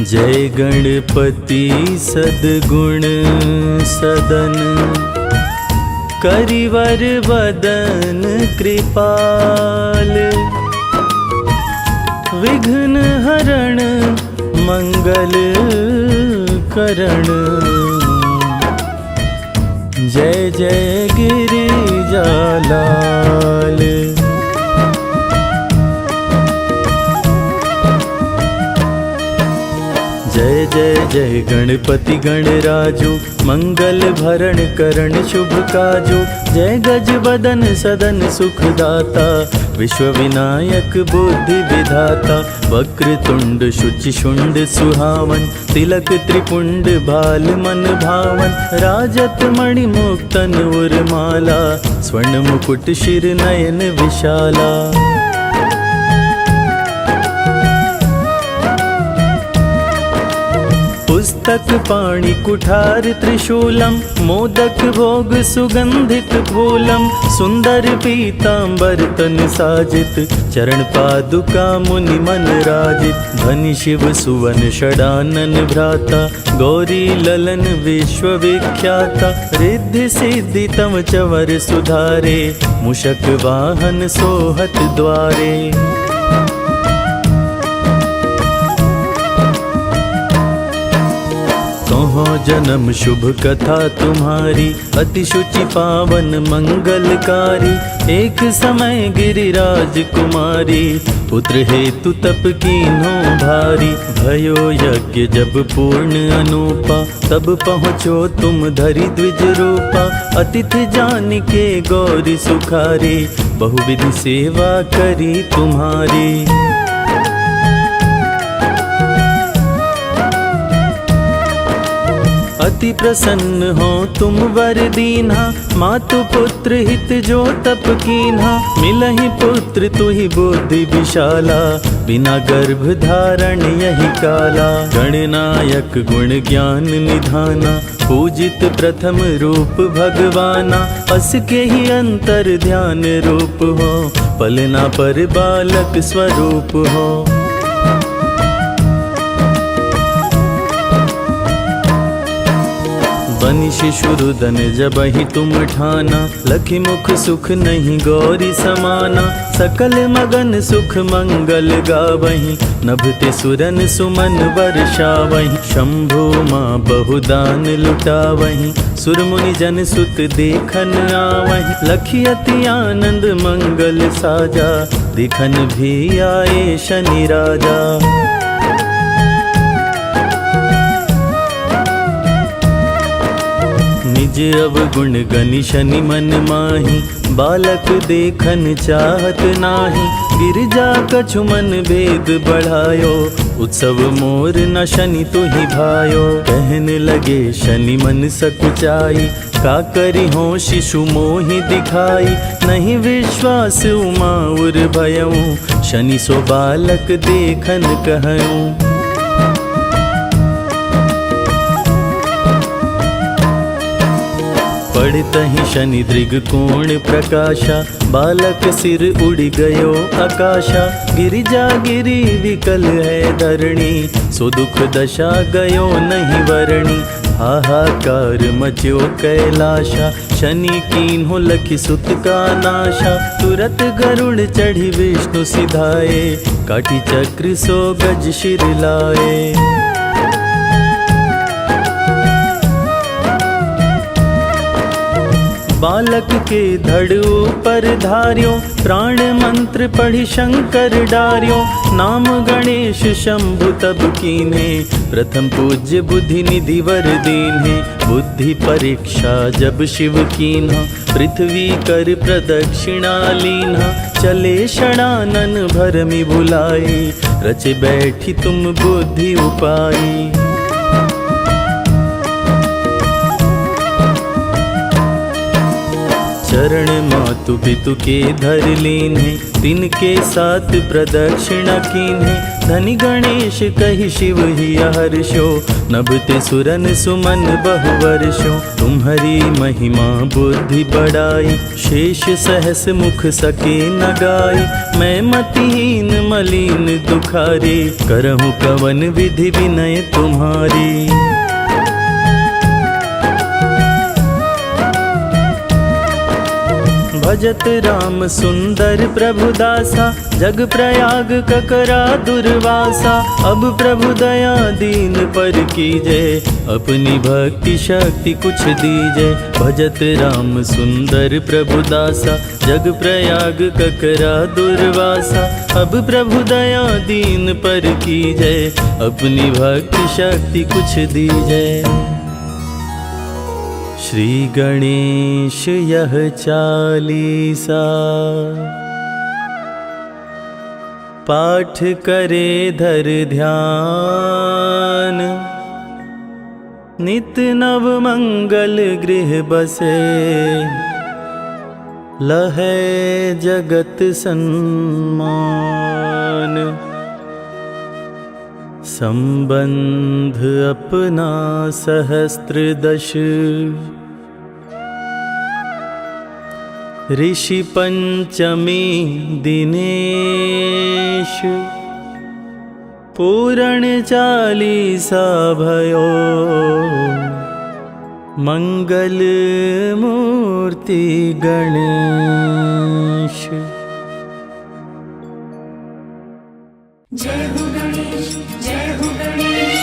जय गणपति सद्गुण सदन, करिवर वदन कृपाल। विघ्न हरण मंगल करण, जय जय गिरिजालाल। जय जय जय गणपति गणराजो, मंगल भरण करण शुभ काजो। जय गज बदन सदन सुखदाता, विश्व विनायक बुद्धि विधाता। वक्रतुंड शुचि शुंड सुहावन, तिलक त्रिपुंड भाल मन भावन। राजत मणि मुक्तन उर्माला, स्वर्ण मुकुट शिर नयन विशाला। पुस्तक पाणि कुठार त्रिशूलम, मोदक भोग सुगंधित फूलम। सुंदर पीतांबर तन साजित, चरण पादुका मुनि मन राजित। धनि शिव सुवन षडानन भ्राता, गौरी ललन विश्व विख्याता। रिद्धि सिद्धि तम चवर सुधारे, मूषक वाहन सोहत द्वारे। कहो जन्म शुभ कथा तुम्हारी, अति शुचि पावन मंगलकारी। एक समय गिरिराज कुमारी, पुत्र हेतु तप कीन्हो भारी। भयो यज्ञ जब पूर्ण अनूपा, तब पहुँचो तुम धरि द्विज रूपा। अतिथि जान के गौरी सुखारी, बहुविधि सेवा करी तुम्हारी। अति प्रसन्न हो तुम वर दीन्हा, मातु पुत्र हित जो तप कीन्हा। मिलहि पुत्र तुहि बुद्धि विशाला, बिना गर्भ धारण यही काला। गणनायक गुण ज्ञान निधाना, पूजित प्रथम रूप भगवाना। अस के ही अंतर ध्यान रूप हो, पलना पर बालक स्वरूप हो। बनि शिशुरुदन जबहि तुम ठाना, लखि मुख सुख नहीं गौरी समाना। सकल मगन सुख मंगल गावहीं, नभते सुरन सुमन वर्षावहीं। शंभु माँ बहुदान लुटावहीं, सुर मुनि जन सुत देखन आवहीं। लखि अति आनंद मंगल साजा, दिखन भी आए शनि राजा। निज अवगुण गनि शनि मन माही, बालक देखन चाहत नाही। गिरजा कछु मन भेद बढ़ायो, उत्सव मोर न शनि तुहि भायो। कहन लगे शनि मन सकुचाई, का करि हो शिशु मोहि दिखाई। नहीं विश्वास उमा उर भयऊ, शनि सो बालक देखन कहऊँ। पढ़तहि शनि दृग कोण प्रकाशा, बालक सिर उड़ गयो आकाशा। गिरिजा गिरी विकल है धरणी, सो दुख दशा गयो नहीं वरणी। हाहाकार मच्यो कैलाशा, शनि कीन्हो लखि सुत का नाशा। तुरत गरुड़ चढ़ी विष्णु सिधाए, काटी चक्र सो गज शिर लाए। बालक के धड़ ऊपर धार्यो, प्राण मंत्र पढ़ी शंकर डार्यो। नाम गणेश शंभु तब कीन्हे, प्रथम पूज्य बुद्धि निधि वर दीन्हे। बुद्धि परीक्षा जब शिव कीन्हा, पृथ्वी कर प्रदक्षिणा लीन्हा। चले षडानन भरमि बुलाई, रचे बैठी तुम बुद्धि उपाई। चरण मातु पितु के धर लीन्हे, तिनके साथ प्रदक्षिणा कीन्हे। धनि गणेश कहि शिव ही हर्षो, नभते सुरन सुमन बहु वर्षो। तुम्हारी महिमा बुद्धि बढ़ाई, शेष सहस मुख सके न गाई। मैं मतिहीन मलिन दुखारी, करहूँ कवन विधि विनय तुम्हारी। भजत राम सुंदर प्रभु दासा, जग प्रयाग ककरा दुर्वासा। अब प्रभु दया दीन पर कीजे, अपनी भक्ति शक्ति कुछ दीजे। भजत राम सुंदर प्रभु दासा, जग प्रयाग ककरा दुर्वासा। अब प्रभु दया दीन पर कीजे, अपनी भक्ति शक्ति कुछ दीजे। श्री गणेश यह चालीसा, पाठ करे धर ध्यान। नित नव मंगल गृह बसे, लहै जगत सन्मान। संबंध अपना सहस्त्र दश, ऋषि पंचमी दिनेश। पूर्ण चालीसा भयो, मंगल मूर्ति गणेश। जय हो गणेश, जय हो गणेश।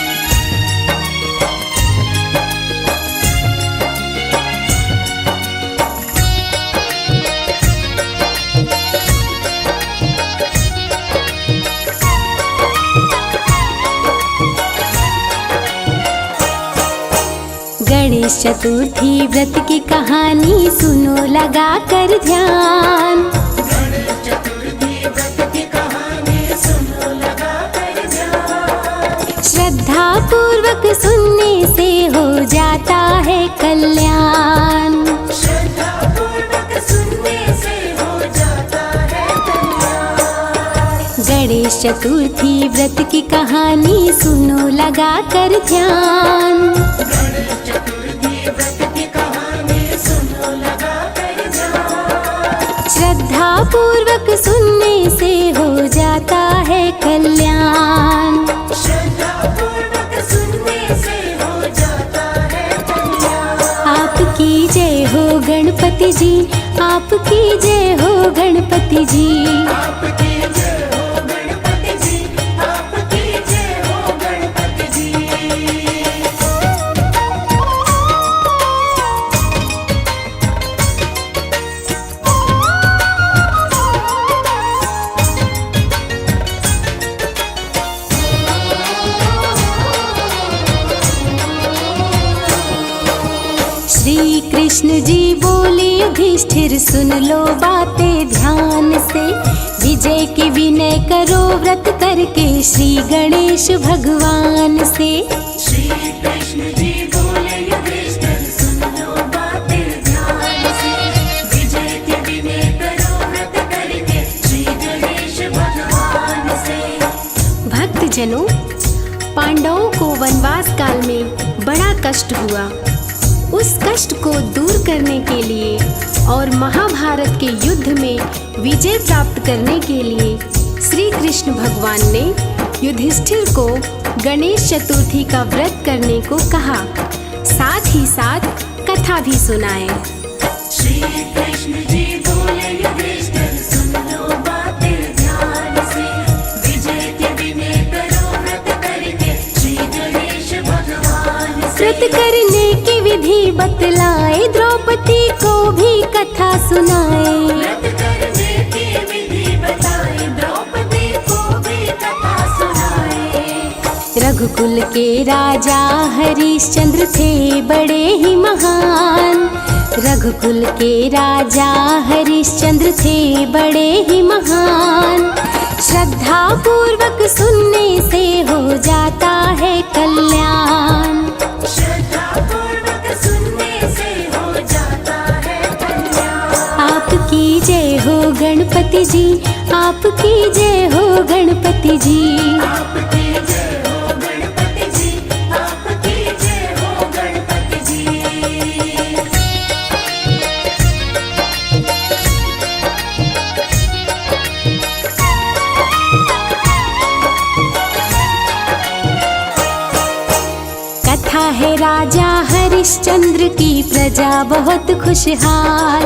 गणेश चतुर्थी व्रत की कहानी सुनो लगा कर ध्यान। गणेश चतुर्थी व्रत की कहानी सुनो लगा कर ध्यान। श्रद्धा पूर्वक सुनने से हो जाता है कल्याण। श्रद्धा पूर्वक सुनने से हो जाता है कल्याण। गणेश चतुर्थी व्रत की कहानी सुनो लगा कर ध्यान। गणेश चतुर्थी व्रत की कहानी सुनो लगा कर ध्यान। श्रद्धा पूर्वक सुनने से हो जाता है कल्याण। श्रद्धा पूर्वक सुनने से हो जाता है कल्याण। आपकी जय हो गणपति जी, आपकी जय हो गणपति जी। आपकी जय हो गणपति जी, आपकी जय हो गणपति जी। श्री कृष्ण जी बोले युधिष्ठिर सुन लो बातें ध्यान से। विजय की विनय करो व्रत करके श्री गणेश भगवान से। श्री कृष्ण जी बोले युधिष्ठिर सुन लो बातें ध्यान से। विजय के विनय करो व्रत करके श्री गणेश भगवान से। भक्तजनों, पांडवों को वनवास काल में बड़ा कष्ट हुआ। उस कष्ट को दूर करने के लिए और महाभारत के युद्ध में विजय प्राप्त करने के लिए श्री कृष्ण भगवान ने युधिष्ठिर को गणेश चतुर्थी का व्रत करने को कहा। साथ ही साथ कथा भी सुनाए। श्री कृष्ण जी बोले युधिष्ठिर सुन लो बातें ध्यान से, विजय के दिन करो व्रत करके श्री गणेश भगवान से। व्रत करने की विधि बतलाए, द्रौपदी को भी कथा सुनाए। व्रत करने की विधि बताए, द्रौपदी को भी कथा सुनाए। रघुकुल के राजा हरिश्चंद्र थे बड़े ही महान। रघुकुल के राजा हरिश्चंद्र थे बड़े ही महान। श्रद्धा पूर्वक सुनने से हो जाता है कल्याण। श्रद्धा पूर्वक सुनने से हो जाता है कल्याण। आपकी जय हो गणपति जी, आपकी जय हो गणपति जी। आपकी जय हो गणपति जी, आपकी जय हो गणपति जी। कथा है राजा हरिश्चंद्र की, प्रजा बहुत खुशहाल।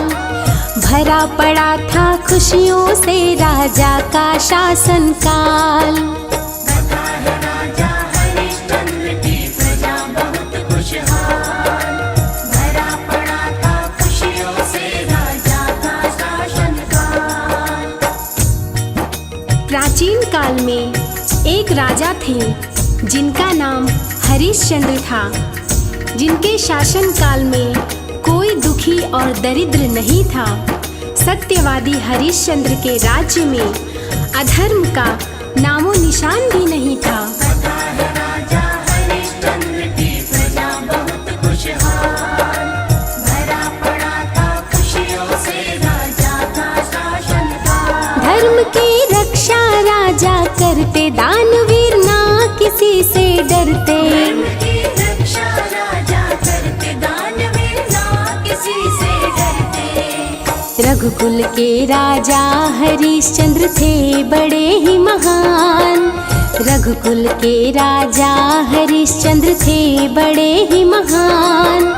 भरा पड़ा था खुशियों से राजा का शासन काल। कथा है राजा हरिश्चंद्र की, प्रजा बहुत खुशहाल। भरा पड़ा था खुशियों से राजा का शासनकाल। प्राचीन काल में एक राजा थे जिनका नाम हरिश्चंद्र था, जिनके शासन काल में कोई दुखी और दरिद्र नहीं था। सत्यवादी हरिश्चंद्र के राज्य में अधर्म का नामो निशान भी नहीं था। कथा है राजा हरिश्चंद्र की, प्रजा बहुत खुशहाल। भरा पड़ा था खुशियों से राजा का शासनकाल। धर्म की रक्षा राजा करते, दानवीर ना किसी से डरते। धर्म की रक्षा राजा करते, दानवीर ना किसी से डरते। रघुकुल के राजा हरिश्चंद्र थे बड़े ही महान। रघुकुल के राजा हरिश्चंद्र थे बड़े ही महान।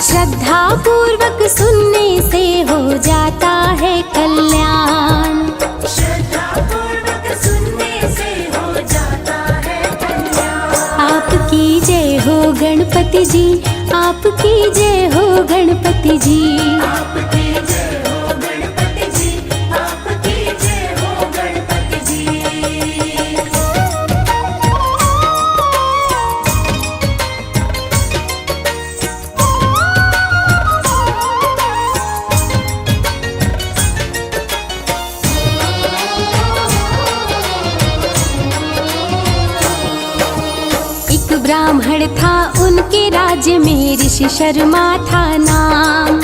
श्रद्धा पूर्वक सुनने से हो जाता है कल्याण। श्रद्धा पूर्वक सुनने से हो जाता है कल्याण। आपकी जय हो गणपति जी, आपकी जय हो गणपति जी। आपकी जय हो गणपति जी, आपकी जय हो गणपति जी। एक ब्राह्मण था उनके राज्य में, ऋषि शर्मा था नाम।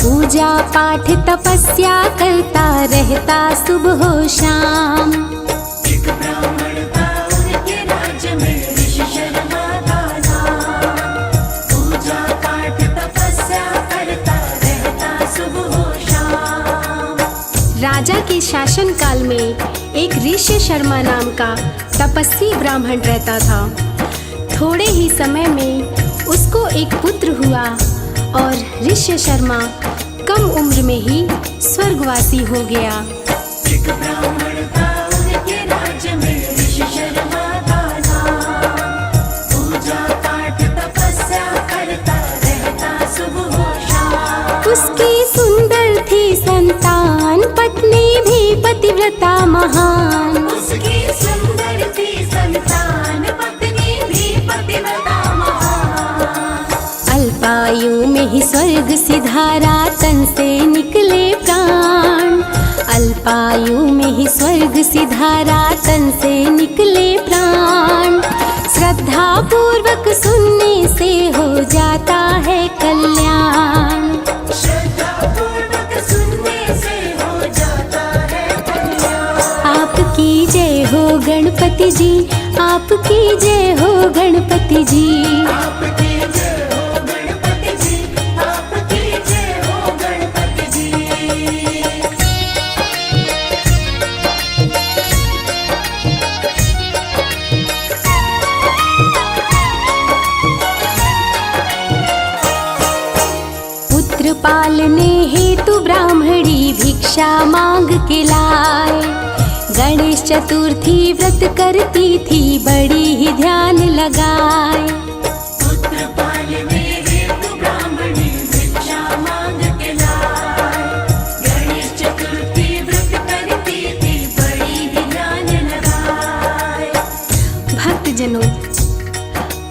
पूजा पाठ तपस्या करता रहता सुबह हो शाम। एक ब्राह्मण था उनके राज्य में, ऋषि शर्मा था नाम। पूजा पाठ तपस्या करता रहता सुबह हो शाम। राजा के शासन काल में एक ऋषि शर्मा नाम का तपस्वी ब्राह्मण रहता था। थोड़े ही समय में उसको एक पुत्र हुआ और ऋषि शर्मा कम उम्र में ही स्वर्गवासी हो गया। एक ब्राह्मण था उनके राज्य में, ऋषि शर्मा था नाम। पूजा पाठ तपस्या करता रहता सुबह हो शाम। उसकी सुंदर थी संतान, पत्नी भी पतिव्रता महान। उसकी सुंदर थी संतान, पत्नी भी पतिव्रता महान। अल्पायु में ही स्वर्ग सिधारा, तन से निकले प्राण। अल्पायु में ही स्वर्ग सिधारा, तन से निकले प्राण। श्रद्धा पूर्वक सुनने से हो जाता है कल्याण। श्रद्धा पूर्वक सुनने से हो जाता है कल्याण। आपकी जय हो गणपति जी, आपकी जय हो गणपति जी। आपकी जय हो गणपति जी, भिक्षा मांग के लाए। गणेश चतुर्थी व्रत करती थी बड़ी ही ध्यान लगाए। पुत्र पालने हेतु ब्राह्मणी भिक्षा मांग के लाए। गणेश चतुर्थी व्रत करती थी बड़ी ही ध्यान लगाए। भक्तजनों,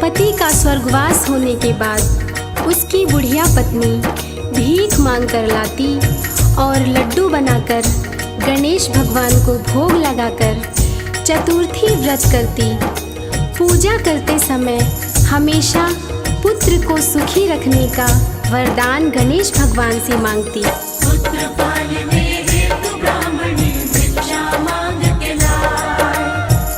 पति का स्वर्गवास होने के बाद उसकी बुढ़िया पत्नी भीख मांग कर लाती और लड्डू बनाकर गणेश भगवान को भोग लगाकर चतुर्थी व्रत करती। पूजा करते समय हमेशा पुत्र को सुखी रखने का वरदान गणेश भगवान से मांगती। पुत्र पालने हेतु ब्राह्मणी भिक्षा मांग के लाए।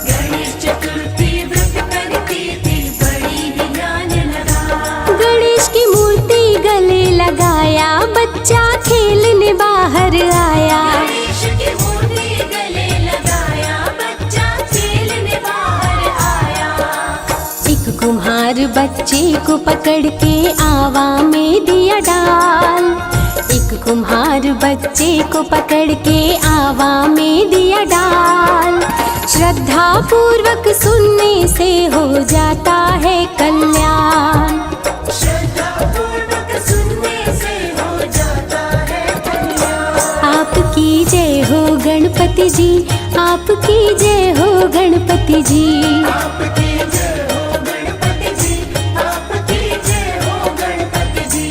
गणेश चतुर्थी व्रत करती थी बड़ी ही ध्यान लगाए। गणेश की मूर्ति गले लगाया, बच्चा खेलने बाहर आया। गणेश की मूर्ति गले लगाया, बच्चा खेलने बाहर आया। एक कुम्हार बच्चे को पकड़ के आवा में दिया डाल। एक कुम्हार बच्चे को पकड़ के आवा में दिया डाल। श्रद्धा पूर्वक सुनने से हो जाता है कल्याण। श्रद्धा पूर्वक सुनने से हो जाता है कल्याण। आपकी जय हो गणपति जी, आपकी जय हो गणपति जी। आपकी जय हो गणपति जी, आपकी जय हो गणपति जी।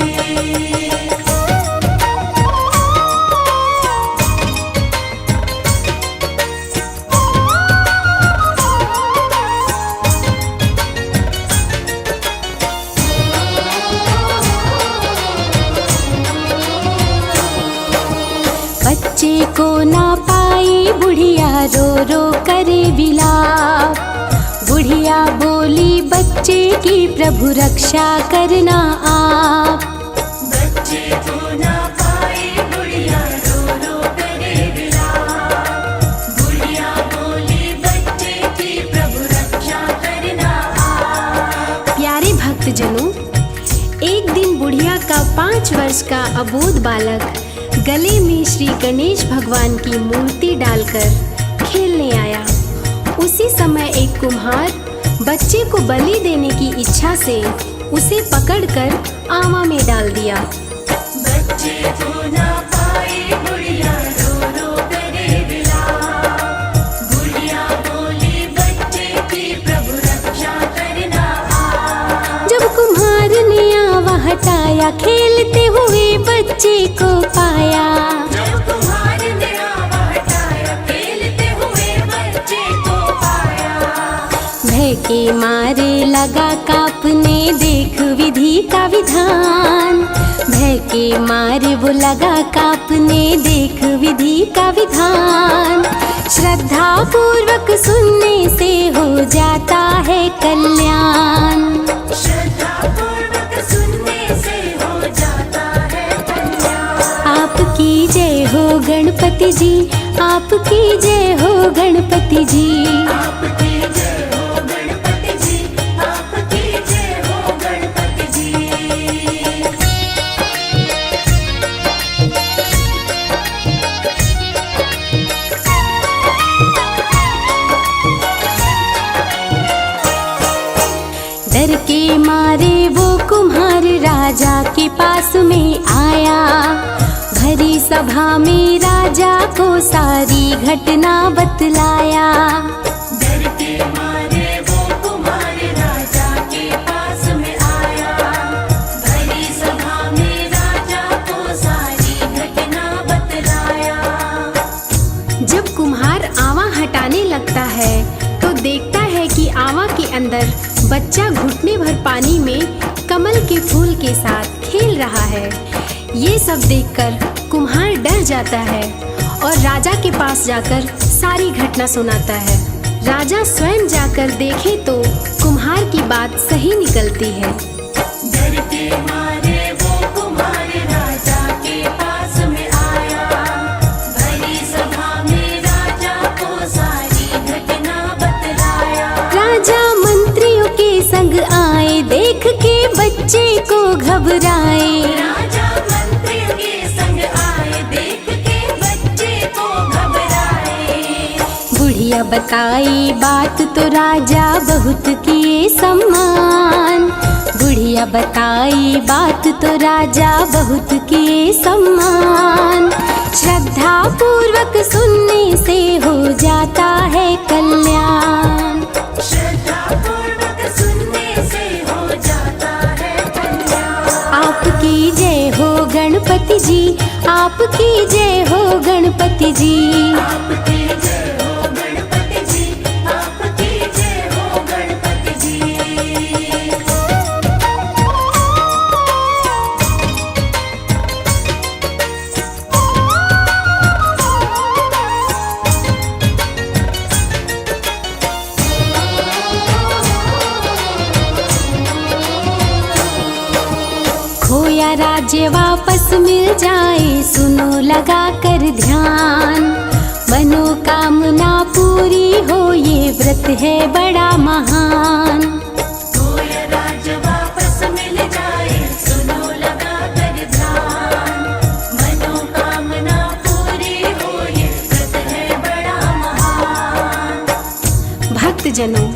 बच्चे को ना पाई बुढ़िया रो रो करे विलाप। बुढ़िया बोली बच्चे की प्रभु रक्षा करना आप। बच्चे को ना पाए बुढ़िया रो रो करे विलाप। बुढ़िया बोली बच्चे की प्रभु रक्षा करना आप। प्यारे भक्तजनों, एक दिन बुढ़िया का 5 वर्ष का अबोध बालक गले में श्री गणेश भगवान की मूर्ति डालकर खेलने आया। उसी समय एक कुम्हार बच्चे को बलि देने की इच्छा से उसे पकड़कर आवा में डाल दिया। बच्चे को ना पाए बुढ़िया रो रो करे विलाप। बुढ़िया बोली बच्चे की प्रभु रक्षा करना आप। जब कुम्हार ने आवा हटाया, खेलते हुए बच्चे को पाया। जब कुम्हार ने आवा हटाया, खेलते हुए बच्चे को पाया। भय के मारे लगा कांपने, देख विधि का विधान। भय के मारे वो लगा कांपने, देख विधि का विधान। श्रद्धा पूर्वक सुनने से हो जाता है कल्याण। श्रद्धा पूर्वक सुनने से हो जाता है कल्याण। आपकी जय हो गणपति जी, आपकी जय हो गणपति जी। आपकी जय हो गणपति जी, आपकी जय हो गणपति जी। डर के मारे वो कुम्हार राजा के पास में आया। भरी सभा में राजा को सारी घटना बतलाया। डर के मारे वो कुम्हार राजा के पास में आया। भरी सभा में राजा को सारी घटना बतलाया। जब कुम्हार आवा हटाने लगता है तो देखता है कि आवा के अंदर बच्चा घुटने भर पानी में कमल के फूल के साथ खेल रहा है। ये सब देखकर कुम्हार डर जाता है और राजा के पास जाकर सारी घटना सुनाता है। राजा स्वयं जाकर देखे तो कुम्हार की बात सही निकलती है। डर के मारे वो कुम्हार राजा के पास में आया। भरी सभा में राजा को सारी घटना बतलाया। राजा मंत्रियों के संग आए, देख के बच्चे को घबराए। राजा मंत्री के संग आए, देख के बुढ़िया बताई बात तो राजा बहुत किए सम्मान। बुढ़िया बताई बात तो राजा बहुत किए सम्मान। श्रद्धा पूर्वक सुनने से हो जाता है कल्याण। श्रद्धा पूर्वक सुनने से हो जाता है कल्याण। आपकी जय हो गणपति जी, आपकी जय हो गणपति जी। आपकी जय हो गणपति जी, आपकी जय हो गणपति जी। खोया राज्य वापस मिल जाए, सुनो लगा कर ध्यान। मनोकामना पूरी हो, ये व्रत है बड़ा महान। खोया राज्य वापस मिल जाए, सुनो लगा कर ध्यान। मनोकामना पूरी हो, ये व्रत है बड़ा महान। भक्तजनों,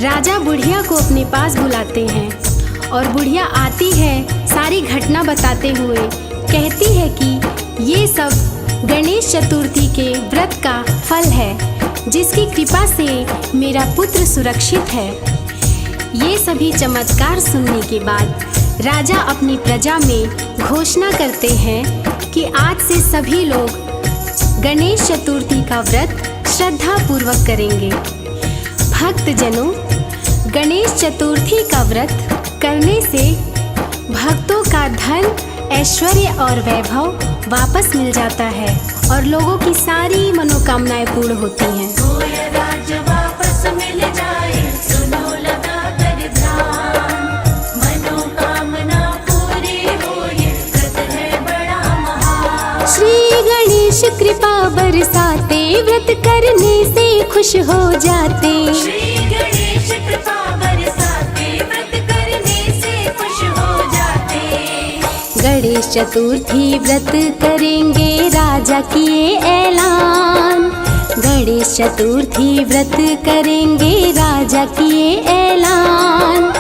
राजा बुढ़िया को अपने पास बुलाते हैं और बुढ़िया आती है सारी घटना बताते हुए कहती है कि ये सब गणेश चतुर्थी के व्रत का फल है, जिसकी कृपा से मेरा पुत्र सुरक्षित है। ये सभी चमत्कार सुनने के बाद राजा अपनी प्रजा में घोषणा करते हैं कि आज से सभी लोग गणेश चतुर्थी का व्रत श्रद्धा पूर्वक करेंगे। भक्तजनों, गणेश चतुर्थी का व्रत करने से भक्तों का धन, ऐश्वर्य और वैभव वापस मिल जाता है और लोगों की सारी मनोकामनाएं पूर्ण होती हैं। खोया राज्य वापस मिल जाए, सुनो लगा कर ध्यान। मनोकामना पूरी हो, ये व्रत है बड़ा महान। श्री गणेश कृपा बरसाते, व्रत करने से खुश हो जाते। श्री गणेश कृपा बरसाते, व्रत करने से खुश हो जाते। गणेश चतुर्थी व्रत करेंगे, राजा किए ऐलान। गणेश चतुर्थी व्रत करेंगे, राजा किए ऐलान।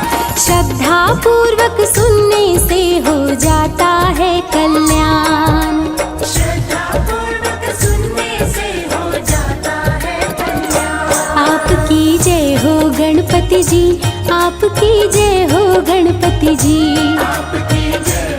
श्रद्धा पूर्वक सुनने से हो जाता है कल्याण। श्रद्धा पूर्वक सुनने से हो जाता है कल्याण। आपकी जय हो गणपति जी, आपकी जय हो गणपति जी। आपकी जय